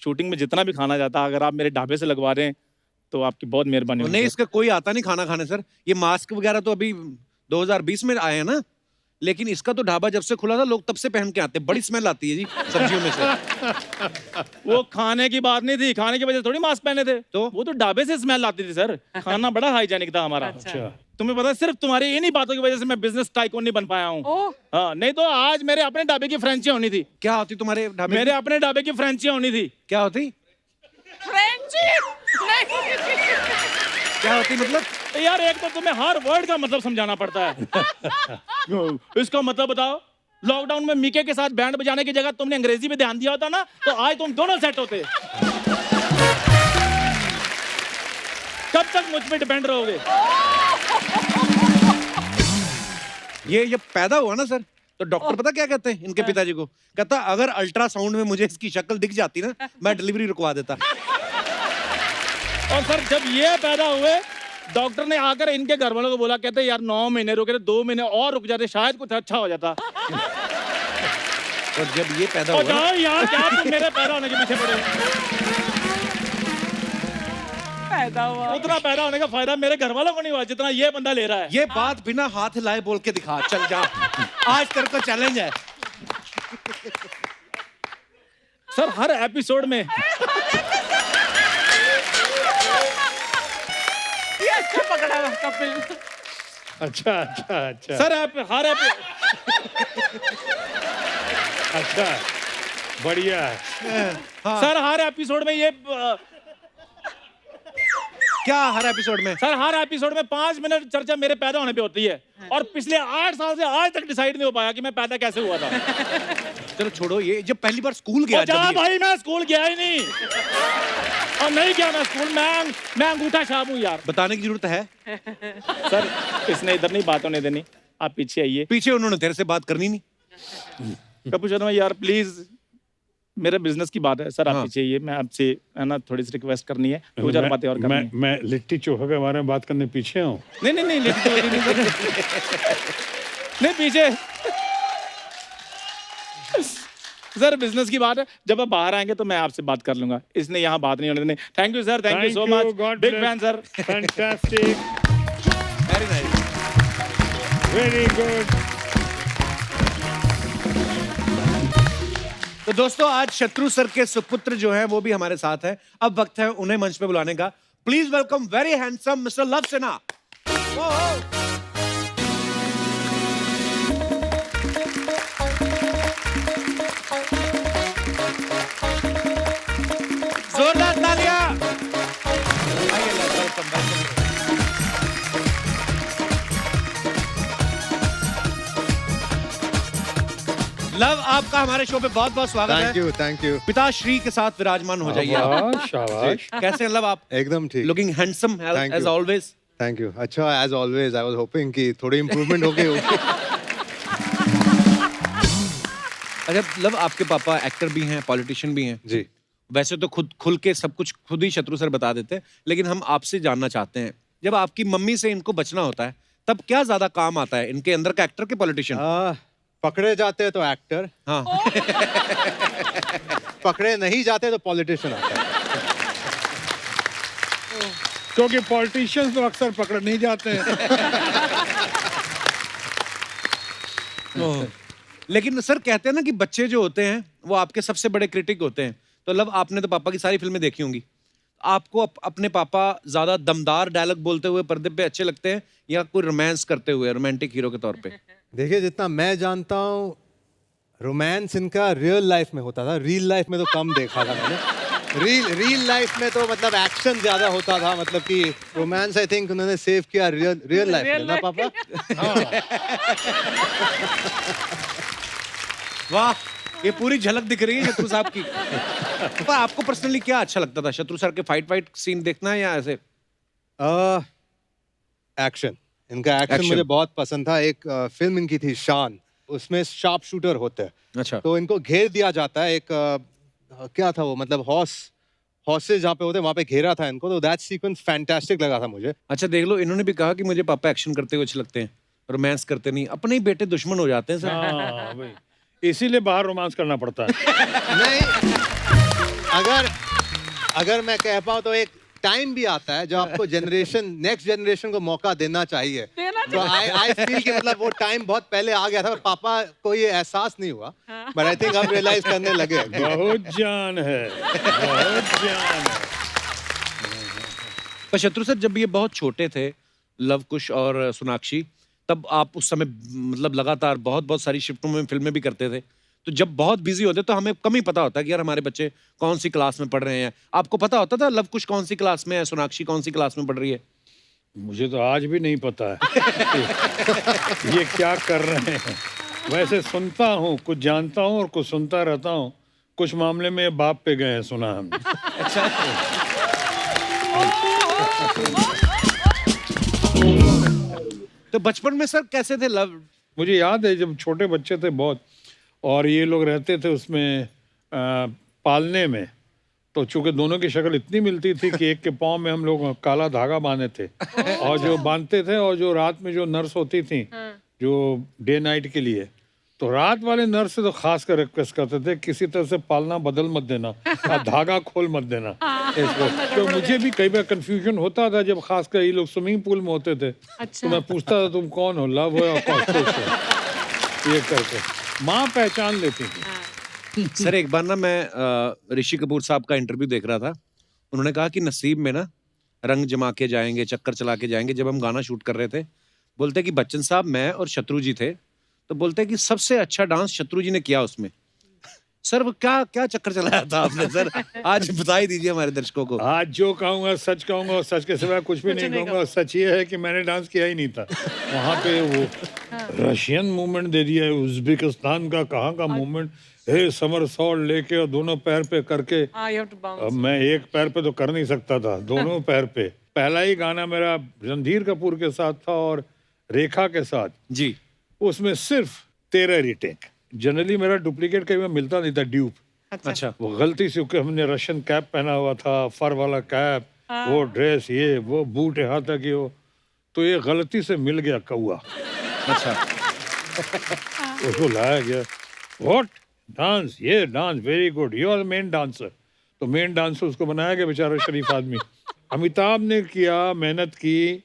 शूटिंग में जितना भी खाना जाता है अगर आप मेरे ढाबे से लगवा रहे हैं तो आपकी बहुत मेहरबानी होगी। नहीं, सर। इसका कोई आता नहीं खाना खाने सर। ये मास्क वगैरह तो अभी 2020 में आए हैं ना, लेकिन इसका तो ढाबा जब से खुला था लोग तब से पहन के आते हैं। बड़ी स्मेल आती है जी सब्जियों में से। वो खाने की बात नहीं थी, खाने की वजह से थोड़ी मास्क पहने थे, तो वो तो ढाबे से स्मेल आती थी सर। खाना बड़ा हाइजेनिक था हमारा। अच्छा। तुम्हें पता है सिर्फ तुम्हारी इन्हीं बातों की वजह से मैं बिजनेस टाइकून नहीं बन पाया हूँ। ओह हाँ, नहीं तो आज मेरे अपने ढाबे की फ्रेंचाइजी होनी थी। क्या होती तुम्हारे ढाबे मेरे की? अपने ढाबे की फ्रेंचाइजी होनी थी। क्या होती? फ्रेंडशिप नहीं क्या होती मतलब? तो यार एक तो तुम्हें हर वर्ड का मतलब समझाना पड़ता है। इसका मतलब बताओ। लॉकडाउन में मीके के साथ बैंड बजाने की जगह तुमने अंग्रेजी पे ध्यान दिया होता ना, तो आज तुम दोनों सेट होते। कब तक मुझ पे डिपेंड रहोगे? ये जब पैदा हुआ ना सर, तो डॉक्टर पता क्या कहते हैं इनके पिताजी को? कहता अगर अल्ट्रासाउंड में मुझे इसकी शक्ल दिख जाती ना, मैं डिलीवरी रुकवा देता। और सर जब ये पैदा हुए, डॉक्टर ने आकर इनके घर वालों को बोला, कहते यार 9 महीने रुके, 2 महीने और रुक जाते, शायद कुछ अच्छा हो जाता। और जब ये पैदा और हुआ ना, यार क्या तुम मेरे पैदा होने के पीछे पड़े? पैदा हुआ। उतना पैदा होने का फायदा मेरे घर वालों को नहीं हुआ जितना ये बंदा ले रहा है। ये बात बिना हाथ हिलाए बोल के दिखा, चल जा, आज तेरे को चैलेंज है। सर हर एपिसोड में ये अच्छा पकड़ा हुआ कपिल। अच्छा अच्छा अच्छा सर हर अच्छा, बढ़िया है। सर हर एपिसोड में ये क्या हर एपिसोड में? सर हर एपिसोड में 5 मिनट चर्चा मेरे पैदा होने पे होती है, और पिछले 8 साल से आज तक डिसाइड नहीं हो पाया कि मैं पैदा कैसे हुआ था। चलो छोड़ो, ये जब पहली बार स्कूल गया, और जा जब ये- भाई, मैं स्कूल गया ही नहीं, और नहीं गया मैं स्कूल। मैं अंगूठा छाप हूँ यार। बताने की जरूरत है? सर इसने इधर नहीं बात होने देनी, आप पीछे आइए। पीछे उन्होंने तेरे से बात करनी नहीं। कपूर शर्मा यार प्लीज, मेरे बिजनेस की बात है सर, आप हाँ। पीछे आइए। मैं आपसे है ना थोड़ी सी रिक्वेस्ट करनी है, 2-4 बातें और करनी है। मैं लिट्टी चोखा के बारे में बात करने पीछे हूँ। नहीं नहीं नहीं लिट्टी चोखा नहीं नहीं पीछे। सर बिजनेस की बात है, जब आप बाहर आएंगे तो मैं आपसे बात कर लूंगा, इसने यहाँ बात नहीं होने देनी। Thank you sir, thank you so much, big fan sir. Fantastic, very nice. Very good. तो दोस्तों, आज शत्रु सर के सुपुत्र जो हैं वो भी हमारे साथ हैं। अब वक्त है उन्हें मंच पे बुलाने का। Please welcome very handsome mister love Sinha. जोरदार तालियां। आइए लव, वेलकम वेलकम। लव, आपका हमारे शो पे बहुत बहुत स्वागत है। Thank you. पिताश्री के साथ विराजमान हो जाइए आप। शाबाश, शाबाश। कैसे हैं लव आप? एकदम ठीक। Looking handsome Thank as you. Always. Thank you. अच्छा, as always I was hoping कि थोड़ी इम्प्रूवमेंट हो गई होगी। अच्छा लव, आपके पापा एक्टर भी हैं, पॉलिटिशियन भी हैं। जी। वैसे तो खुद खुल के सब कुछ खुद ही शत्रु सर बता देते हैं, लेकिन हम आपसे जानना चाहते हैं, जब आपकी मम्मी से इनको बचना होता है तब क्या ज्यादा काम आता है, इनके अंदर का एक्टर के पॉलिटिशियन? पकड़े जाते हैं तो एक्टर, हाँ। पकड़े नहीं जाते तो पॉलिटिशियन आता है। क्योंकि पॉलिटिशियंस तो अक्सर पकड़ नहीं जाते हैं। लेकिन सर कहते हैं ना कि बच्चे जो होते हैं वो आपके सबसे बड़े क्रिटिक होते हैं। तो लव, आपने तो पापा की सारी फिल्में देखी होंगी, आपको अपने पापा ज्यादा दमदार डायलॉग बोलते हुए पर्दे पे अच्छे लगते हैं या कोई रोमांस करते हुए रोमांटिक हीरो के तौर पे? देखिए, जितना मैं जानता हूँ रोमांस इनका रियल लाइफ में होता था, रियल लाइफ में तो कम देखा था मैंने। रियल लाइफ में तो मतलब एक्शन ज्यादा होता था, मतलब कि रोमांस आई थिंक उन्होंने सेव किया रियल लाइफ में ना पापा। वाह, ये पूरी झलक दिख रही है शत्रु साहब की। पर आपको पर्सनली क्या अच्छा लगता था, शत्रु सर के फाइट सीन देखना या ऐसे? एक्शन, इनका एक्शन Action. मुझे बहुत पसंद था। एक फिल्म इनकी थी शान, उसमें शार्प शूटर होते हैं, अच्छा। तो इनको घेर दिया जाता है। एक क्या था वो, मतलब हॉर्सेस जहाँ पे होते हैं वहाँ पे घेरा था इनको, तो दैट सीक्वेंस फैंटास्टिक लगा था मुझे। अच्छा देख लो, इन्होंने भी कहा कि मुझे पापा एक्शन करते हुए अच्छे लगते हैं, रोमांस करते नहीं। अपने ही बेटे दुश्मन हो जाते हैं सर। हाँ भाई, इसीलिए बाहर रोमांस करना पड़ता है। नहीं, अगर मैं कह पाऊँ तो एक टाइम भी आता है जब आपको नेक्स्ट जनरेशन को मौका देना चाहिए। तो आई फील कि मतलब वो टाइम बहुत पहले आ गया था, पर पापा को ये एहसास नहीं हुआ, बट आई थिंक हम रियलाइज करने लगे। बहुत जान है, बहुत जान है। पर शत्रु सर, जब ये बहुत छोटे थे, लव कुश और सोनाक्षी, तब आप उस समय मतलब लगातार बहुत सारी शिफ्टों में फिल्में भी करते थे। तो जब बहुत बिजी होते तो हमें कम ही पता होता कि यार हमारे बच्चे कौन सी क्लास में पढ़ रहे हैं। आपको पता होता था लव कुश कौन सी क्लास में है, सोनाक्षी कौन सी क्लास में पढ़ रही है? मुझे तो आज भी नहीं पता है ये क्या कर रहे हैं। वैसे सुनता हूँ, कुछ जानता हूँ और कुछ सुनता रहता हूँ। कुछ मामले में बाप पे गए हैं, सुना हमने। तो बचपन में सर कैसे थे लव? मुझे याद है जब छोटे बच्चे थे बहुत, और ये लोग रहते थे उसमें पालने में, तो चूंकि दोनों की शक्ल इतनी मिलती थी कि एक के पाँव में हम लोग काला धागा बांधे थे, और जो बांधते थे, और जो रात में जो नर्स होती थी जो डे नाइट के लिए, तो रात वाले नर्स से तो खास कर रिक्वेस्ट करते थे किसी तरह से पालना बदल मत देना, और धागा खोल मत देना इसको। तो मुझे भी कई बार कंफ्यूजन होता था जब खास कर ये लोग स्विमिंग पूल में होते थे, तो मैं पूछता था तुम कौन हो, लव हो या कॉकरोच हो, ये करके माँ पहचान लेती थी। सर एक बार ना मैं ऋषि कपूर साहब का इंटरव्यू देख रहा था, उन्होंने कहा कि नसीब में ना रंग जमा के जाएंगे, चक्कर चला के जाएंगे। जब हम गाना शूट कर रहे थे, बोलते कि बच्चन साहब मैं और शत्रु जी थे, तो बोलते कि सबसे अच्छा डांस शत्रु जी ने किया उसमें। सर वो क्या क्या चक्कर चलाया था आपने सर? आज बता ही दीजिए हमारे दर्शकों को। आज जो कहूँगा सच कहूँगा, और सच के सिवा कुछ भी नहीं कहूँगा। सच ये है कि मैंने डांस किया ही नहीं था वहाँ पे। वो रशियन मूवमेंट दे दिया है, उज्बेकिस्तान का कहाँ का मूवमेंट, हे समरसॉल्ट लेके और दोनों पैर पे करके। अब मैं एक पैर पे तो कर नहीं सकता था, दोनों पैर पे। पहला ही गाना मेरा रणधीर कपूर के साथ था और रेखा के साथ जी, उसमें सिर्फ 13 रीटेक। जनरली मेरा डुप्लीकेट कहीं मिलता नहीं था, ड्यूप। अच्छा। वो गलती से क्योंकि हमने रशियन कैप पहना हुआ था, फर वाला कैप, वो ड्रेस, ये वो बूट यहाँ तक ये वो, तो ये गलती से मिल गया कौआ। अच्छा। उसको लाया गया, व्हाट डांस, ये dance very good, you are main dancer. तो मेन डांसर उसको बनाया गया, बेचारा शरीफ आदमी। अमिताभ ने किया, मेहनत की,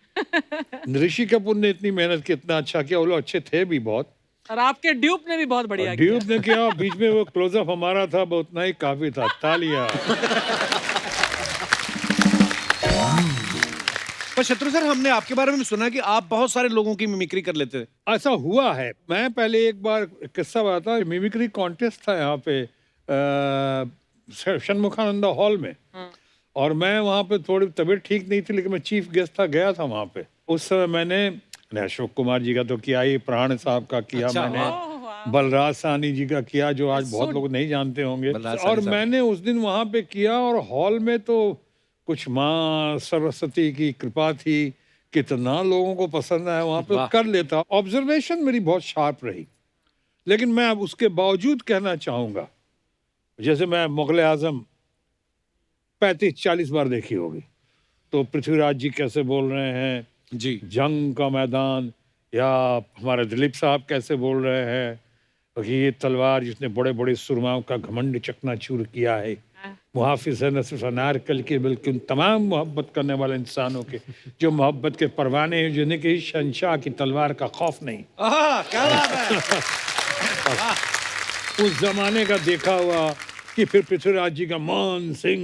ऋषि कपूर ने इतनी मेहनत की, इतना अच्छा किया, वो लोग अच्छे थे भी बहुत, और आपके ड्यूप ने भी बहुत बढ़िया किया। ड्यूब ने किया, बीच में वो क्लोजअप हमारा था, वो उतना ही काफी था। तालियां। पर शत्रु सर हमने आपके बारे में सुना कि आप बहुत सारे लोगों की मिमिक्री कर लेते थे। ऐसा हुआ है। मैं पहले एक बार किस्सा बताता, मिमिक्री कॉन्टेस्ट था यहाँ पे षणमुखानंदा हॉल में, और मैं वहाँ पे थोड़ी तबीयत ठीक नहीं थी, लेकिन मैं चीफ गेस्ट था, गया था वहाँ पे। उस समय मैंने अशोक कुमार जी का तो किया ही, प्राण साहब का किया, अच्छा, मैंने बलराज साहनी जी का किया, जो आज बहुत लोग नहीं जानते होंगे। और मैंने उस दिन वहाँ पे किया, और हॉल में तो कुछ माँ सरस्वती की कृपा थी, कितना लोगों को पसंद आया, वहाँ पे कर लेता। ऑब्जर्वेशन मेरी बहुत शार्प रही, लेकिन मैं अब उसके बावजूद कहना चाहूँगा, जैसे मैं मुगल आजम 35-40 बार देखी होगी, तो पृथ्वीराज जी कैसे बोल रहे हैं जी, जंग का मैदान, या हमारे दिलीप साहब कैसे बोल रहे हैं कि ये तलवार जिसने बड़े बड़े सुरमाओं का घमंड चकनाचूर किया है, मुहाफिज है न सिर्फ अनारकली के बल्कि उन तमाम मोहब्बत करने वाले इंसानों के जो मोहब्बत के परवाने हैं, जिन्हें कि शहंशाह की तलवार का खौफ नहीं। क्या बात है। उस जमाने का देखा हुआ कि फिर पृथ्वीराज जी का मान सिंह,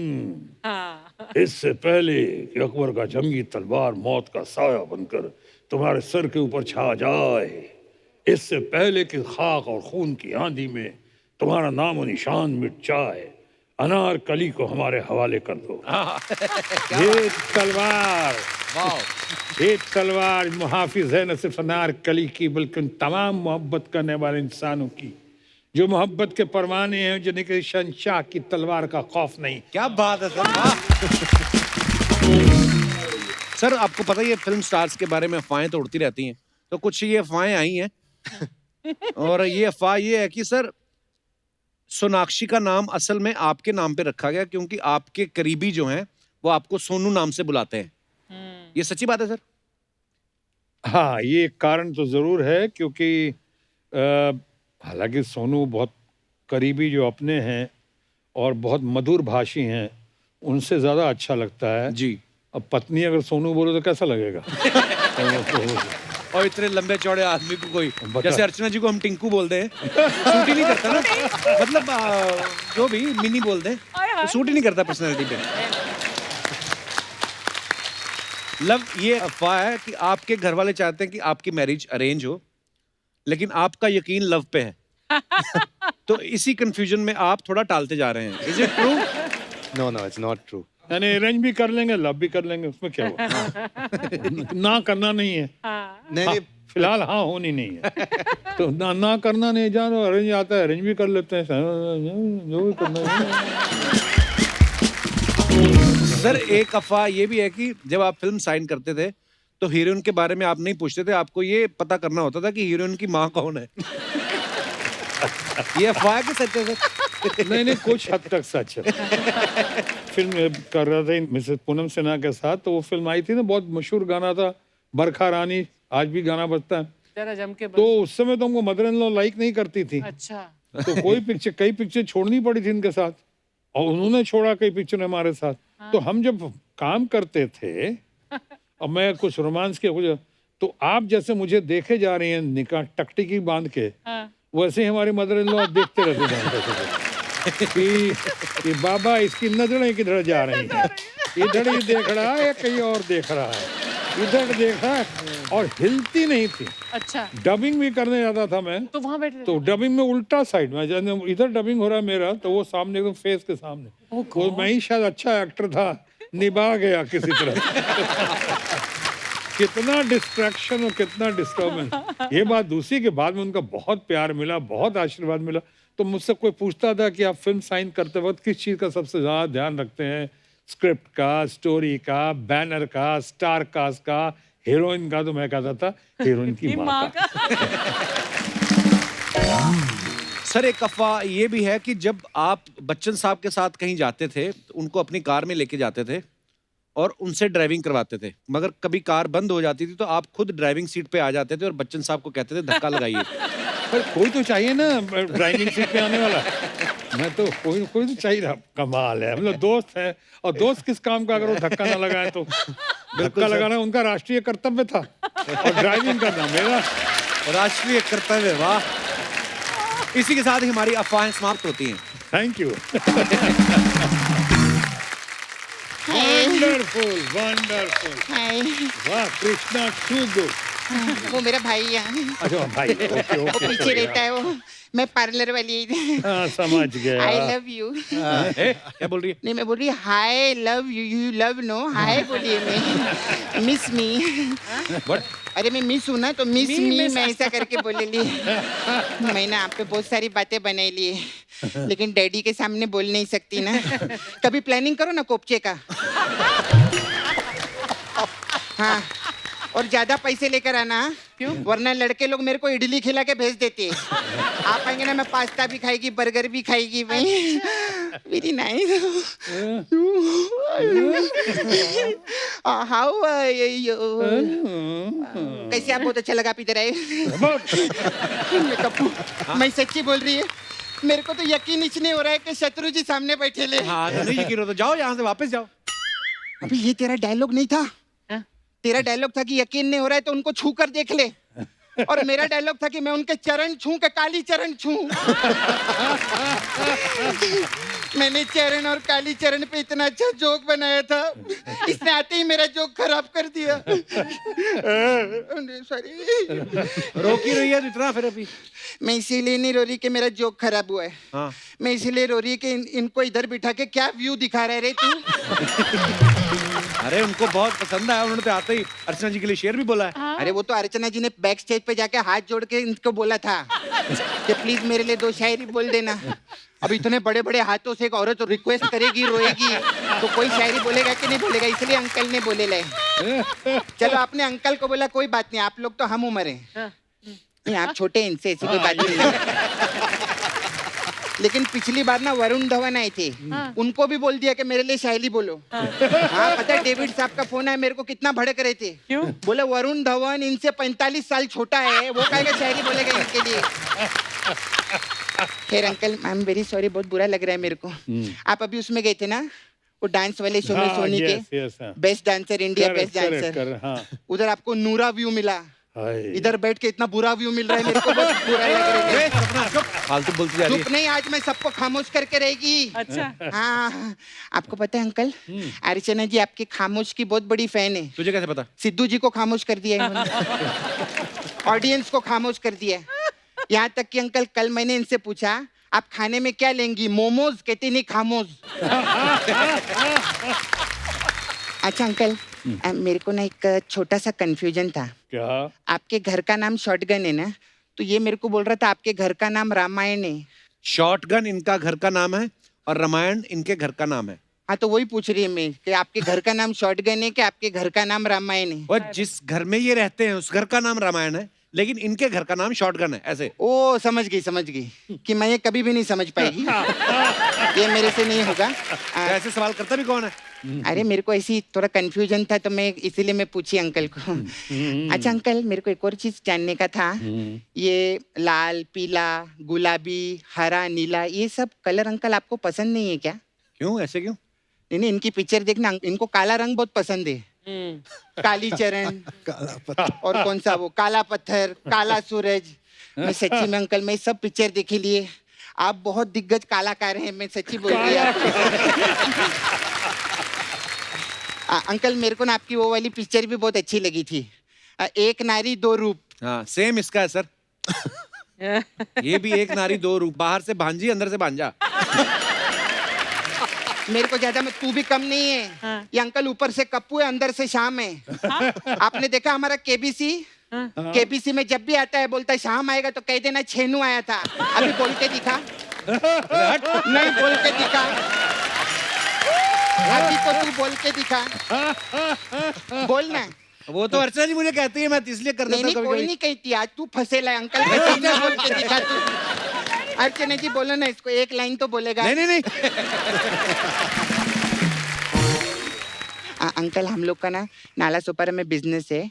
इससे पहले कि अकबर का जंगी तलवार मौत का साया बनकर तुम्हारे सर के ऊपर छा जाए, इससे पहले कि खाक और खून की आंधी में तुम्हारा नाम और निशान मिट जाए, अनारकली को हमारे हवाले कर दो। ये तलवार मुहाफिज है न सिर्फ अनारकली की, बल्कि उन तमाम मोहब्बत करने वाले इंसानों की जो मोहब्बत के परवाने हैं, जिन्हें कि शहंशाह की तलवार का खौफ नहीं। क्या बात है सर। सर आपको पता ही है फिल्म स्टार्स के बारे में अफवाहें तो उड़ती रहती हैं, तो कुछ ये अफवाहें आई हैं और ये अफवाह ये है कि सर सोनाक्षी का नाम असल में आपके नाम पे रखा गया क्योंकि आपके करीबी जो हैं वो आपको सोनू नाम से बुलाते हैं। ये सच्ची बात है सर? हाँ, ये कारण तो जरूर है, क्योंकि हालांकि सोनू बहुत करीबी जो अपने हैं और बहुत मधुर भाषी हैं, उनसे ज़्यादा अच्छा लगता है जी। अब पत्नी अगर सोनू बोले तो कैसा लगेगा? और इतने लंबे चौड़े आदमी को कोई, जैसे अर्चना जी को हम टिंकू बोलते हैं, सूट ही नहीं करता ना, मतलब जो भी मिनी बोल दें तो सूट ही नहीं करता पर्सनैलिटी पे। लव, ये अफवाह है कि आपके घर वाले चाहते हैं कि आपकी मैरिज अरेंज हो, लेकिन आपका यकीन लव पे है। तो इसी कंफ्यूजन में आप थोड़ा टालते जा रहे हैं। Is it true? No no, it's not true. यानी अरेंज भी कर लेंगे, लव भी कर लेंगे, उसमें क्या हुआ? ना करना नहीं है। नहीं नहीं, फिलहाल हाँ होनी नहीं है तो ना करना नहीं, जानो अरेंज आता है, अरेंज भी कर लेते हैं, जो भी करना है। सर एक अफवाह ये भी है कि जब आप फिल्म साइन करते थे तो हीरोइन के बारे में आप नहीं पूछते थे, आपको ये पता करना होता था कि हीरोइन की माँ कौन है। ये अफवाह के सच है सर? नहीं, कुछ हद तक सच है। फिल्म कर रहा था मिसेस पूनम सिन्हा के साथ, तो वो फिल्म आई थी ना, बहुत मशहूर गाना था बरखा रानी, आज भी गाना बजता है। जरा जम के तो उस समय तो हमको मदर इन लॉ लाइक नहीं करती थी, अच्छा तो कई पिक्चर छोड़नी पड़ी थी इनके साथ, और उन्होंने छोड़ा कई पिक्चर हमारे साथ। तो हम जब काम करते थे और मैं कुछ रोमांस के कुछ, तो आप जैसे मुझे देखे जा रही हैं निकाह टकटिकी बांध के, वैसे ही हमारे मदर इन लॉ देखते रहते थे कि बाबा इसकी नजरें किधर जा रही हैं, इधर ही देख रहा है या कहीं और देख रहा है, इधर देख रहा है, और हिलती नहीं थी। अच्छा डबिंग भी करने जाता था मैं, तो वहां बैठे तो डबिंग में उल्टा साइड में, जब इधर डबिंग हो रहा है मेरा, तो वो सामने को फेस के सामने, वो मैं ही शायद अच्छा एक्टर था, निभा गया किसी तरह। कितना डिस्ट्रैक्शन और कितना डिस्टर्बेंस। ये बात दूसरी के बाद में उनका बहुत प्यार मिला, बहुत आशीर्वाद मिला। तो मुझसे कोई पूछता था कि आप फिल्म साइन करते वक्त किस चीज का सबसे ज्यादा ध्यान रखते हैं, स्क्रिप्ट का, स्टोरी का, बैनर का, स्टार कास्ट का, हीरोइन का, तो मैं कहता था हीरोइन की माँ का। सर एक अफवाह ये भी है कि जब आप बच्चन साहब के साथ कहीं जाते थे, उनको अपनी कार में लेके जाते थे और उनसे ड्राइविंग करवाते थे, मगर कभी कार बंद हो जाती थी तो आप खुद ड्राइविंग सीट पे आ जाते थे और बच्चन साहब को कहते थे धक्का लगाइए। पर कोई तो चाहिए ना ड्राइविंग सीट पे आने वाला, मैं तो कोई तो चाहिए था। कमाल है, मतलब दोस्त है, और दोस्त किस काम का अगर वो धक्का ना लगाए तो। धक्का लगाना उनका राष्ट्रीय कर्तव्य था और ड्राइविंग करना मेरा राष्ट्रीय कर्तव्य। वाह, इसी के साथ ही हमारी अफवाहें समाप्त होती हैं। Thank you. वंडरफुल वंडरफुल, हाय, वाह कृष्णा टू गुड। वो मेरा भाई है, अच्छा भाई, ओके वो ओके पीछे रहता है, वो मैं पार्लर वाली। हाँ समझ गया। I love you. क्या बोल रही है? नहीं, मैं बोल रही hi love you, you love no, hi बोलिए। मैं मिस मी, अरे मैं मिस हूँ ना, तो मिस मी मैं ऐसा करके बोले ली। मैंने आप पे बहुत सारी बातें बनाई ली है, लेकिन डैडी के सामने बोल नहीं सकती ना। कभी प्लानिंग करो ना कोपचे का। हाँ, और ज्यादा पैसे लेकर आना, क्यों? वरना लड़के लोग मेरे को इडली खिला के भेज देते। आप आएंगे ना, मैं पास्ता भी खाएगी, बर्गर भी खाएगी। भाई वेरी नाइस। हाउ कैसे आप? बहुत अच्छा लगा, आप इधर आए। मैं सच्ची बोल रही है, मेरे को तो यकीन ही नहीं हो रहा है कि शत्रु जी सामने बैठे ले। हाँ, नहीं यकीन हो तो जाओ यहाँ से, वापस जाओ। अभी ये तेरा डायलॉग नहीं था। तेरा डायलॉग था कि यकीन नहीं हो रहा है तो उनको छू कर देख ले, और मेरा डायलॉग था कि मैं उनके चरण छू के काली चरण छू। मैंने चरण और काली चरण पे इतना अच्छा जोक बनाया था, इसने आते ही मेरा जोक खराब कर दिया। सॉरी। रो क्यों रही है तो इतना फिर अभी? मैं इसीलिए नहीं रो रही कि मेरा जोक खराब हुआ है। हाँ। मैं इसीलिए रो रही है कि इनको इधर बिठा के क्या व्यू दिखा रहे रे तू। अरे उनको बहुत पसंद आया, उन्होंने तो आते ही अर्चना जी के लिए शेर भी बोला है। अरे वो तो अर्चना जी ने बैक स्टेज पे जाके हाथ जोड़ के इनको बोला था कि प्लीज मेरे लिए 2 शायरी बोल देना। अब इतने बड़े बड़े हाथों से एक औरत रिक्वेस्ट करेगी, रोएगी, तो कोई शायरी बोलेगा कि नहीं बोलेगा, इसलिए अंकल ने बोले ले। चलो आपने अंकल को बोला, कोई बात नहीं, आप लोग तो हम उम्र हैं। नहीं, आप छोटे हैं, इनसे ऐसी कोई बात नहीं है। लेकिन पिछली बार ना वरुण धवन आए थे, उनको भी बोल दिया कि मेरे लिए शायरी बोलो। हाँ, पता है डेविड साहब का फोन है, मेरे को कितना भड़क रहे थे। क्यों? बोले वरुण धवन इनसे 45 साल छोटा है, वो कहेगा शायरी बोलेगा इनके लिए। खैर uncle, I am very sorry, बहुत बुरा लग रहा है मेरे को। आप अभी उसमें गए थे ना, वो डांस वाले शो में, सोनी के best dancer India, best dancer, उधर आपको नूरा व्यू मिला। इधर बैठ के इतना बुरा व्यू मिल रहा है मेरे को, बहुत बुरा लग रहा है। फालतू बोलती जा रही है। चुप नहीं, आज मैं सबको खामोश करके रहेगी। अच्छा। हाँ, आपको पता है अंकल, अर्चना जी आपके खामोश की बहुत बड़ी फैन है। तुझे कैसे पता? सिद्धू जी को खामोश कर दिया है, ऑडियंस को खामोश कर दिया है। यहाँ तक कि अंकल, कल मैंने इनसे पूछा आप खाने में क्या लेंगी, मोमोज, कहते नहीं खामोश। अच्छा अंकल, मेरे को ना एक छोटा सा कंफ्यूजन था। क्या? आपके घर का नाम शॉटगन है ना, तो ये मेरे को बोल रहा था आपके घर का नाम रामायण है। शॉटगन इनका घर का नाम है और रामायण इनके घर का नाम है। हाँ तो वही पूछ रही है मैं कि आपके घर का नाम शॉटगन है कि आपके घर का नाम रामायण है? और जिस घर में ये रहते हैं उस घर का नाम रामायण है, लेकिन इनके घर का नाम शॉटगन है, ऐसे। ओ समझ गई कि मैं ये कभी भी नहीं समझ पाएगी। ये मेरे से नहीं होगा। तो ऐसे सवाल करता भी कौन है? अरे मेरे को ऐसी थोड़ा कंफ्यूजन था तो मैं इसीलिए मैं पूछी अंकल को। अच्छा अंकल, मेरे को एक और चीज जानने का था। ये लाल, पीला, गुलाबी, हरा, नीला, ये सब कलर अंकल आपको पसंद नहीं है क्या? क्यों, ऐसे क्यों? नहीं, इनकी पिक्चर देखना, इनको काला रंग बहुत पसंद है। काली चरण और कौन सा वो काला पत्थर, काला सूरज। मैं सच्ची में अंकल, मैं सब पिक्चर देखे लिए। आप बहुत दिग्गज कलाकार हैं, मैं सच्ची बोल रही हूँ। अंकल मेरे को ना आपकी वो वाली पिक्चर भी बहुत अच्छी लगी थी, एक नारी दो रूप। हाँ, सेम इसका है सर। ये भी एक नारी दो रूप, बाहर से भांजी अंदर से भांजा। मेरे को ज्यादा, मैं तू भी कम नहीं है। हाँ। ये अंकल ऊपर से कप्पू है, अंदर से शाम है। आपने देखा हमारा केबीसी? केबीसी में जब भी आता है बोलता है शाम आएगा तो कह देना छेनू आया था। अभी बोल के दिखा। नहीं बोल के दिखा, अभी तो तू बोल के दिखा, बोलना। वो तो अर्चना जी मुझे कहती है, मैं इसलिए कर देता नहीं हूँ कोई कभी-कभी। नहीं कहती, आज तू फंसेला है अंकल के सामने, बोल के दिखा तू। अर्चना जी बोलो ना इसको, एक लाइन तो बोलेगा। नहीं। अंकल हम लोग का ना नाला सोपारा में बिजनेस है।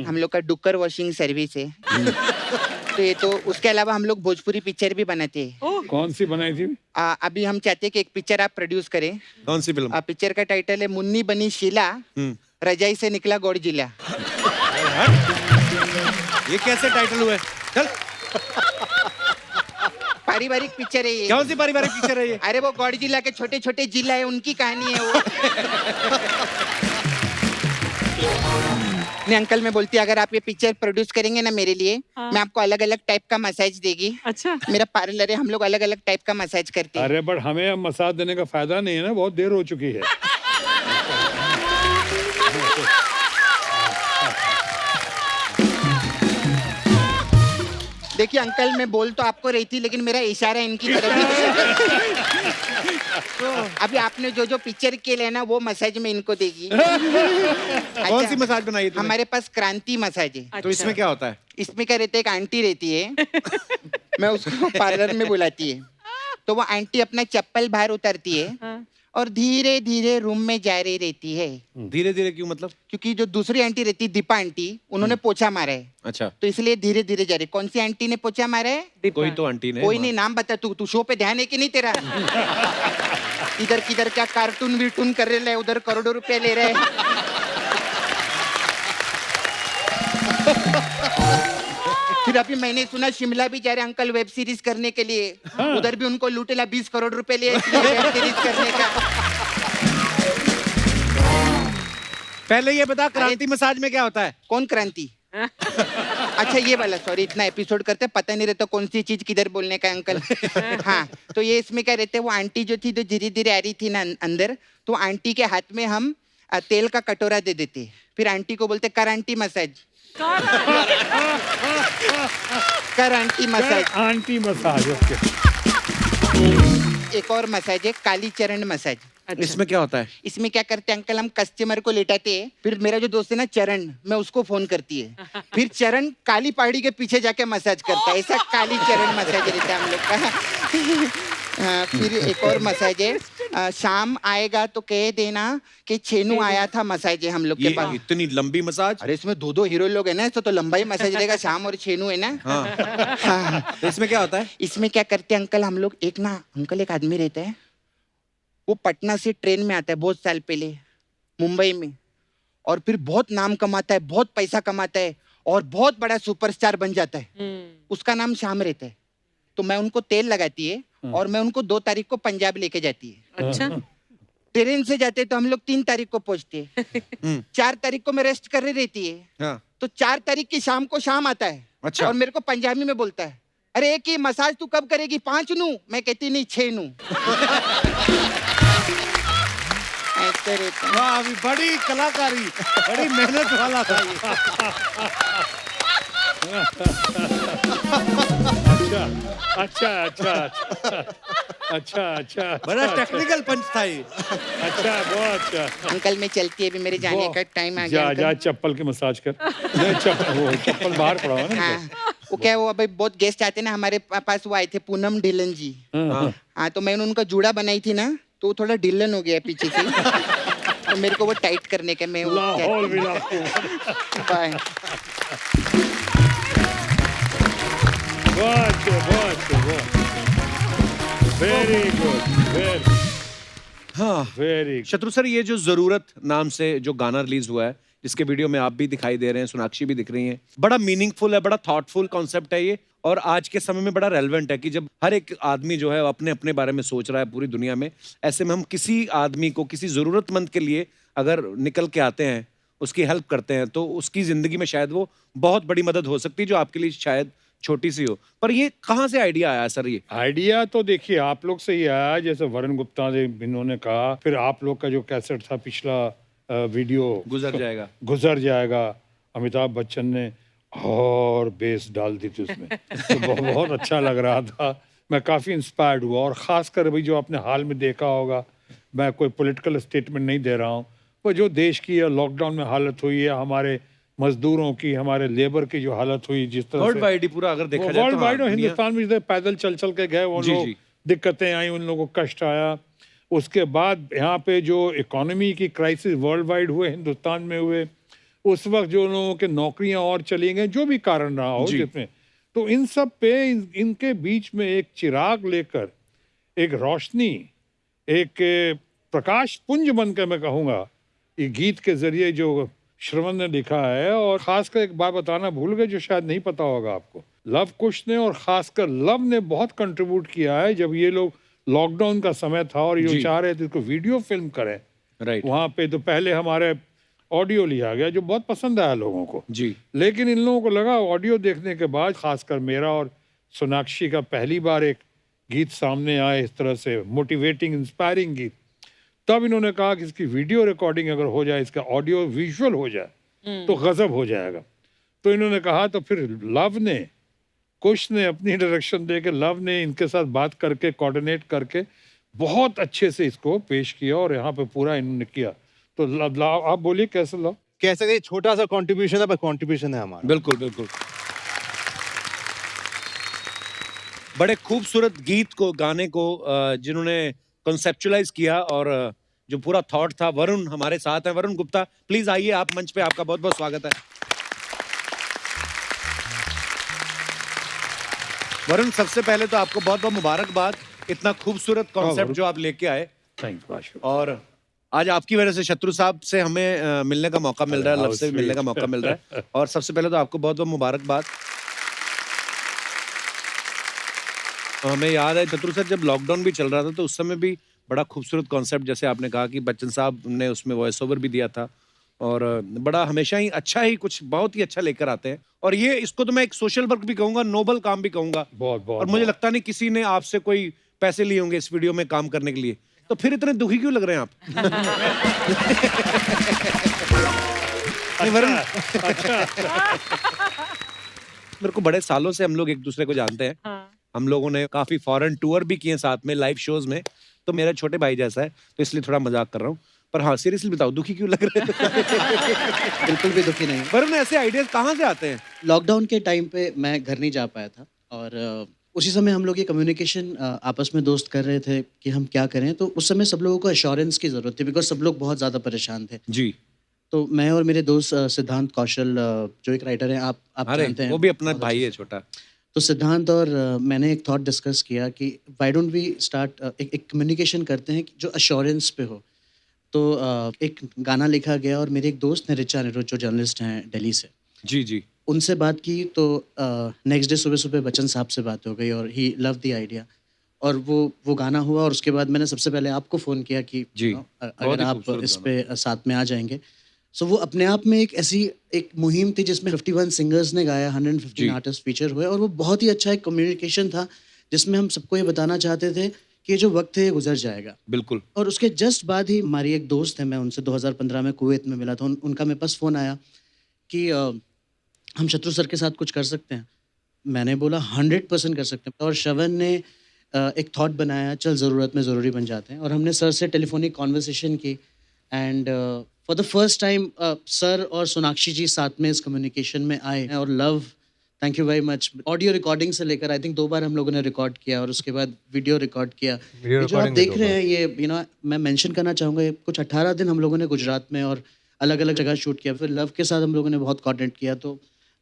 हम लोग का डुक्कर वॉशिंग सर्विस है। तो ये तो उसके अलावा हम लोग भोजपुरी पिक्चर भी बनाते हैं। कौन सी बनाई थी? अभी हम चाहते हैं कि एक पिक्चर आप प्रोड्यूस करें। कौन सी फिल्म? पिक्चर का टाइटल है मुन्नी बनी शीला, रजाई से निकला गोड़ जिला। ये कैसे टाइटल हुआ है? चल, पारिवारिक पिक्चर है ये। कौन सी पारिवारिक पिक्चर है ये? अरे वो गौड़ जिला के छोटे छोटे जिला है, उनकी कहानी है वो। नहीं अंकल, मैं बोलती अगर आप ये पिक्चर प्रोड्यूस करेंगे ना मेरे लिए, मैं आपको अलग अलग टाइप का मसाज देगी। अच्छा। मेरा पार्लर है, हम लोग अलग अलग टाइप का मसाज करते हैं। अरे बट हमें अब मसाज देने का फायदा नहीं है ना, बहुत देर हो चुकी है। देखिए अंकल, मैं बोल तो आपको रही थी लेकिन मेरा इशारा इनकी तरफ ही। तो अभी आपने जो जो पिक्चर के लिए ना वो मसाज में इनको देगी। कौन सी मसाज बनाई है तूने? हमारे पास क्रांति मसाज है। तो इसमें क्या होता है? इसमें क्या रहता है, एक आंटी रहती है, मैं उसको पार्लर में बुलाती है, तो वो आंटी अपना चप्पल बाहर उतारती है और धीरे धीरे रूम में जा रही रहती है। धीरे धीरे क्यों, मतलब? क्योंकि जो दूसरी आंटी रहती है, दीपा आंटी, उन्होंने पोछा मारा है, अच्छा, तो इसलिए धीरे धीरे जा रही। कौन सी आंटी ने पोछा मारा है? कोई तो आंटी ने। कोई नहीं, नाम बता। तू शो पे ध्यान है कि नहीं तेरा? इधर किधर क्या कार्टून वीटून कर रहे, उधर करोड़ों रुपए ले रहे। फिर अभी मैंने सुना शिमला भी जा रहे अंकल वेब सीरीज करने के लिए। उधर भी उनको लूटेला 20 करोड़ रुपए लिए वेब सीरीज करने का। पहले ये बता, क्रांति मसाज में क्या होता है? कौन क्रांति? अच्छा ये वाला, सॉरी इतना एपिसोड करते पता नहीं रहता कौन सी चीज किधर बोलने का अंकल। हाँ तो ये इसमें क्या रहते, वो आंटी जो थी, जो धीरे धीरे आ रही थी ना अंदर, तो आंटी के हाथ में हम तेल का कटोरा दे देते, फिर आंटी को बोलते कर आंटी मसाज, कर aunty massage. Aunty massage. Okay. एक और मसाज है काली चरण मसाज। इसमें क्या होता है? इसमें क्या करते हैं अंकल, हम कस्टमर को लेटाते हैं, फिर मेरा जो दोस्त है ना चरण, मैं उसको फोन करती है, फिर चरण काली पहाड़ी के पीछे जाके मसाज करता है। ऐसा काली चरण मसाज रहता है हम लोग का। फिर एक और मसाज है, शाम आएगा तो कह देना कि छेनू आया था, मसाज है हम लोग के ये पास। इतनी लंबी मसाज? अरे इसमें दो दो हीरो लोग है ना, तो लंबाई मसाज रहेगा, शाम और छेनू है ना। हाँ। तो इसमें क्या होता है? इसमें क्या करते हैं अंकल, हम लोग एक आदमी रहता है, वो पटना से ट्रेन में आता है बहुत साल पहले मुंबई में, और फिर बहुत नाम कमाता है, बहुत पैसा कमाता है और बहुत बड़ा सुपरस्टार बन जाता है। उसका नाम श्याम रहता है। तो मैं उनको तेल लगाती है और मैं उनको 2 तारीख को पंजाब लेके जाती है। अच्छा। ट्रेन से जाते तो हम लोग 3 तारीख को पहुंचते हैं। 4 तारीख को मैं रेस्ट कर रही रहती है, हाँ। तो 4 तारीख की शाम को शाम आता है। अच्छा। और मेरे को पंजाबी में बोलता है, अरे एक ही मसाज तू कब करेगी, 5 नू? मैं कहती नहीं 6 नू। ऐसे रहता है। वाह, अभी बड़ी कलाकारी, बड़ी मेहनत वाला था ये। अच्छा अच्छा अच्छा अच्छा अच्छा बड़ा टेक्निकल पंच था ये। अच्छा बहुत अच्छा अंकल मैं चलती है, अभी मेरे जाने वो- का टाइम आ गया जा अंकल। जा चप्पल की मसाज कर नहीं चप्पल बाहर पड़ा हुआ है ना हाँ वो क्या, वो अभी बहुत गेस्ट आते ना हमारे पास, वो आए थे पूनम ढिल्लन जी। हाँ। हाँ तो मैंने उनका जूड़ा बनाई थी ना, तो वो थोड़ा ढिल्लन हो गया पीछे से, तो मेरे को वो टाइट करने के मैं वो लाहौल भी बाय। बहुत वेरी गुड हाँ वेरी शत्रु सर, ये जो जरूरत नाम से जो गाना रिलीज हुआ है, जिसके वीडियो में आप भी दिखाई दे रहे हैं, सोनाक्षी भी दिख रही हैं, बड़ा मीनिंगफुल है, बड़ा थॉटफुल कॉन्सेप्ट है ये, और आज के समय में बड़ा रेलेवेंट है कि जब हर एक आदमी जो है अपने अपने बारे में सोच रहा है पूरी दुनिया में, ऐसे में हम किसी आदमी को, किसी जरूरतमंद के लिए अगर निकल के आते हैं, उसकी हेल्प करते हैं, तो उसकी जिंदगी में शायद वो बहुत बड़ी मदद हो सकती है, जो आपके लिए शायद छोटी सी हो। पर ये कहाँ से आइडिया आया सर? ये आइडिया तो देखिए आप लोग से ही आया, जैसे वरुण गुप्ता ने इन्होंने कहा, फिर आप लोग का जो कैसेट था पिछला वीडियो गुजर जाएगा, अमिताभ बच्चन ने और बेस डाल दी थी उसमें तो बहुत अच्छा लग रहा था, मैं काफ़ी इंस्पायर्ड हुआ। और ख़ासकर अभी जो आपने हाल में देखा होगा, मैं कोई पॉलिटिकल स्टेटमेंट नहीं दे रहा हूँ, वो जो देश की लॉकडाउन में हालत हुई है, हमारे मजदूरों की, हमारे लेबर की जो हालत हुई, जिस तरह वर्ल्ड से वाइड ही पूरा अगर देखा जाए वर्ल्ड तो वाइड हाँ, और दुनिया- हिंदुस्तान में जिधर पैदल चल चल के गए वो जी, लोग, जी। दिक्कतें आई, उन लोगों को कष्ट आया। उसके बाद यहाँ पे जो इकोनॉमी की क्राइसिस वर्ल्ड वाइड हुए, हिंदुस्तान में हुए, उस वक्त जो लोगों के नौकरियां और चली गई, जो भी कारण रहा हो जी। जिसमें, तो इन सब पे इनके बीच में एक चिराग लेकर, एक रोशनी, एक प्रकाश पुंज बनकर मैं कहूँगा, ये गीत के जरिए जो श्रवण ने लिखा है। और खासकर एक बात बताना भूल गए जो शायद नहीं पता होगा आपको, लव कुश ने और खासकर लव ने बहुत कंट्रीब्यूट किया है। जब ये लोग लॉकडाउन का समय था और ये जी। चाह रहे थे इसको वीडियो फिल्म करें राइट वहाँ पे, तो पहले हमारे ऑडियो लिया गया जो बहुत पसंद आया लोगों को, जी, लेकिन इन लोगों को लगा ऑडियो देखने के बाद, खासकर मेरा और सोनाक्षी का पहली बार एक गीत सामने आए इस तरह से मोटिवेटिंग इंस्पायरिंग गीत, तब इन्होंने कहा कि इसकी वीडियो रिकॉर्डिंग अगर हो जाए, इसका ऑडियो विजुअल हो जाए तो गजब हो जाएगा। तो इन्होंने कहा, तो फिर लव ने, कुश ने अपनी डायरेक्शन दे के, लव ने इनके साथ बात करके, कोऑर्डिनेट करके बहुत अच्छे से इसको पेश किया और यहाँ पे पूरा इन्होंने किया। तो आप बोलिए कैसे लव? कह सकते हैं छोटा सा कंट्रीब्यूशन है, पर कंट्रीब्यूशन है हमारा। बिल्कुल बिल्कुल। बड़े खूबसूरत गीत को, गाने को जिन्होंने कॉन्सेप्चुलाइज किया और जो पूरा थॉट था, वरुण हमारे साथ है। वरुण गुप्ता, प्लीज आइए आप मंच पे, आपका बहुत बहुत स्वागत है। वरुण, सबसे पहले तो आपको बहुत बहुत मुबारकबाद, इतना खूबसूरत कॉन्सेप्ट जो आप लेके आए, थैंक और आज आपकी वजह से शत्रु साहब से हमें मिलने का मौका मिल रहा है, लव से भी मिलने का मौका मिल रहा है, और सबसे पहले तो आपको बहुत बहुत मुबारकबाद। हमें याद है शत्रु सर, जब लॉकडाउन भी चल रहा था तो उस समय भी बड़ा खूबसूरत कॉन्सेप्ट, जैसे आपने कहा कि बच्चन साहब ने उसमें वॉइस ओवर भी दिया था, और बड़ा हमेशा ही अच्छा ही कुछ बहुत ही अच्छा लेकर आते हैं। और ये, इसको तो मैं एक सोशल वर्क भी कहूंगा, नोबल काम भी कहूंगा। बहुत बहुत और मुझे लगता नहीं किसी ने आपसे कोई पैसे लिए होंगे इस वीडियो में काम करने के लिए, तो फिर इतने दुखी क्यों लग रहे हैं आप? नहीं, वरुण, मेरे को बड़े सालों से हम लोग एक दूसरे को जानते हैं, हम लोगों ने काफी फॉरेन टूर भी किए साथ में, लाइव शोज में, तो मेरा छोटे भाई जैसा है, तो इसलिए थोड़ा मजाक कर रहा हूँ। पर हाँ, सीरियसली बताओ, दुखी क्यों लग रहे हैं? बिल्कुल भी दुखी नहीं। वरुण, ऐसे आइडियाज कहाँ से आते हैं? लॉकडाउन के टाइम पे मैं घर नहीं जा पाया था, और उसी समय हम लोग ये कम्युनिकेशन आपस में दोस्त कर रहे थे कि हम क्या करें। तो उस समय सब लोगों को एश्योरेंस की ज़रूरत थी, बिकॉज सब लोग बहुत ज़्यादा परेशान थे। जी, तो मैं और मेरे दोस्त सिद्धांत कौशल, जो एक राइटर हैं, आप जानते हैं, वो भी अपना भाई है छोटा। तो सिद्धांत और मैंने एक थॉट डिस्कस किया कि व्हाई डोंट वी स्टार्ट एक कम्युनिकेशन करते हैं जो एश्योरेंस पे हो। तो एक गाना लिखा गया, और मेरे एक दोस्त हैं ऋचा अनिरुद्ध, जो जर्नलिस्ट हैं दिल्ली से, जी जी, उनसे बात की। तो नेक्स्ट डे सुबह सुबह बच्चन साहब से बात हो गई, और ही लव द आइडिया, और वो गाना हुआ। और उसके बाद मैंने सबसे पहले आपको फ़ोन किया कि जी, अगर आप इस पे साथ में आ जाएंगे। सो वो अपने आप में एक ऐसी एक मुहिम थी जिसमें 51 सिंगर्स ने गाया, 115 आर्टिस्ट फीचर हुए, और वो बहुत ही अच्छा एक कम्युनिकेशन था जिसमें हम सबको ये बताना चाहते थे कि ये जो वक्त है ये गुजर जाएगा। बिल्कुल। और उसके जस्ट बाद ही हमारी एक दोस्त है, मैं उनसे 2015 में कुवैत में मिला था, उनका मेरे पास फ़ोन आया कि हम शत्रु सर के साथ कुछ कर सकते हैं। मैंने बोला 100% कर सकते हैं। और श्रवण ने एक थॉट बनाया, चल ज़रूरत में ज़रूरी बन जाते हैं, और हमने सर से टेलीफोनिक कॉन्वर्सेशन की and for the first time sir और सोनाक्षी जी साथ में इस कम्युनिकेशन में आए। और love, thank you very much. Audio recording से लेकर आई थिंक 2 बार हम लोगों ने रिकॉर्ड किया और उसके बाद वीडियो रिकॉर्ड किया। वीडियो ये जो आप रिकॉर्डिंग भी देख 2 रहे बार। हैं ये मैं मेंशन करना चाहूँगा, ये कुछ 18 दिन हम लोगों ने गुजरात में और अलग अलग जगह शूट किया। फिर लव के साथ हम लोगों ने बहुत कोऑर्डिनेट किया। तो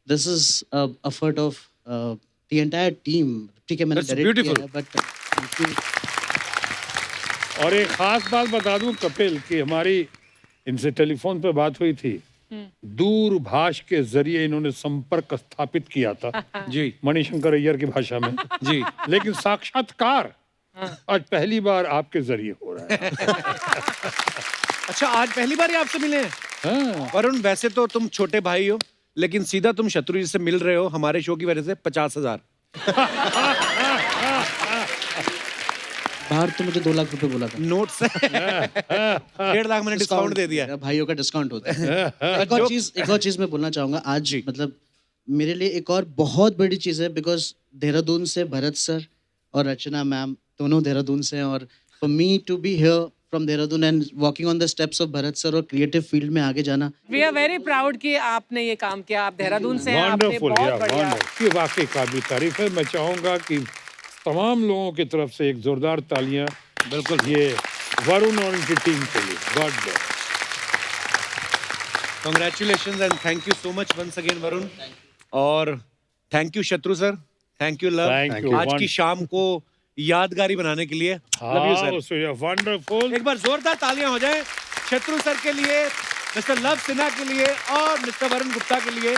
this is effort of the entire team. ठीक है, मैंने That's डायरेक्ट किया beautiful. है, बट थैंक यू। और एक खास बात बता दूं कपिल कि हमारी इनसे टेलीफोन पे बात हुई थी, दूरभाष के जरिए इन्होंने संपर्क स्थापित किया था जी मणिशंकर अय्यर की भाषा में जी। लेकिन साक्षात्कार आज पहली बार आपके जरिए हो रहा है। अच्छा, आज पहली बार ही आपसे मिले हैं? हाँ। वरुण, वैसे तो तुम छोटे भाई हो, लेकिन सीधा तुम शत्रु जी से मिल रहे हो हमारे शो की वजह से 50,000। बाहर तो मुझे 2 लाख रुपए बोला था। नोट से 1.5 लाख मैंने डिस्काउंट दे दिया है। भाइयों का डिस्काउंट होता है। एक और चीज मैं बोलना चाहूंगा आज, मतलब मेरे लिए एक और बहुत बड़ी चीज है, बिकॉज देहरादून से भरत सर और रचना मैम दोनों देहरादून से हैं, और for me to be here from Dehradun and walking on the steps of Bharat sir और क्रिएटिव फील्ड में आगे जाना, वी आर वेरी प्राउड कि आपने ये काम किया। आप देहरादून से हैं, आपने वंडरफुल, बहुत बढ़िया। ये वाकई काबिल तारीफ है। मैं चाहूंगा कि तमाम लोगों की तरफ से एक जोरदार तालियां बिल्कुल। ये वरुण और उनकी टीम के लिए। God bless. Congratulations and thank you so much once again, Varun. और थैंक यू शत्रु sir, thank you love, Thank you. आज की शाम को यादगारी बनाने के लिए। Love you sir. वंडरफुल। एक बार जोरदार तालियां हो जाए शत्रु सर के लिए, मिस्टर लव सिन्हा के लिए और मिस्टर वरुण गुप्ता के लिए।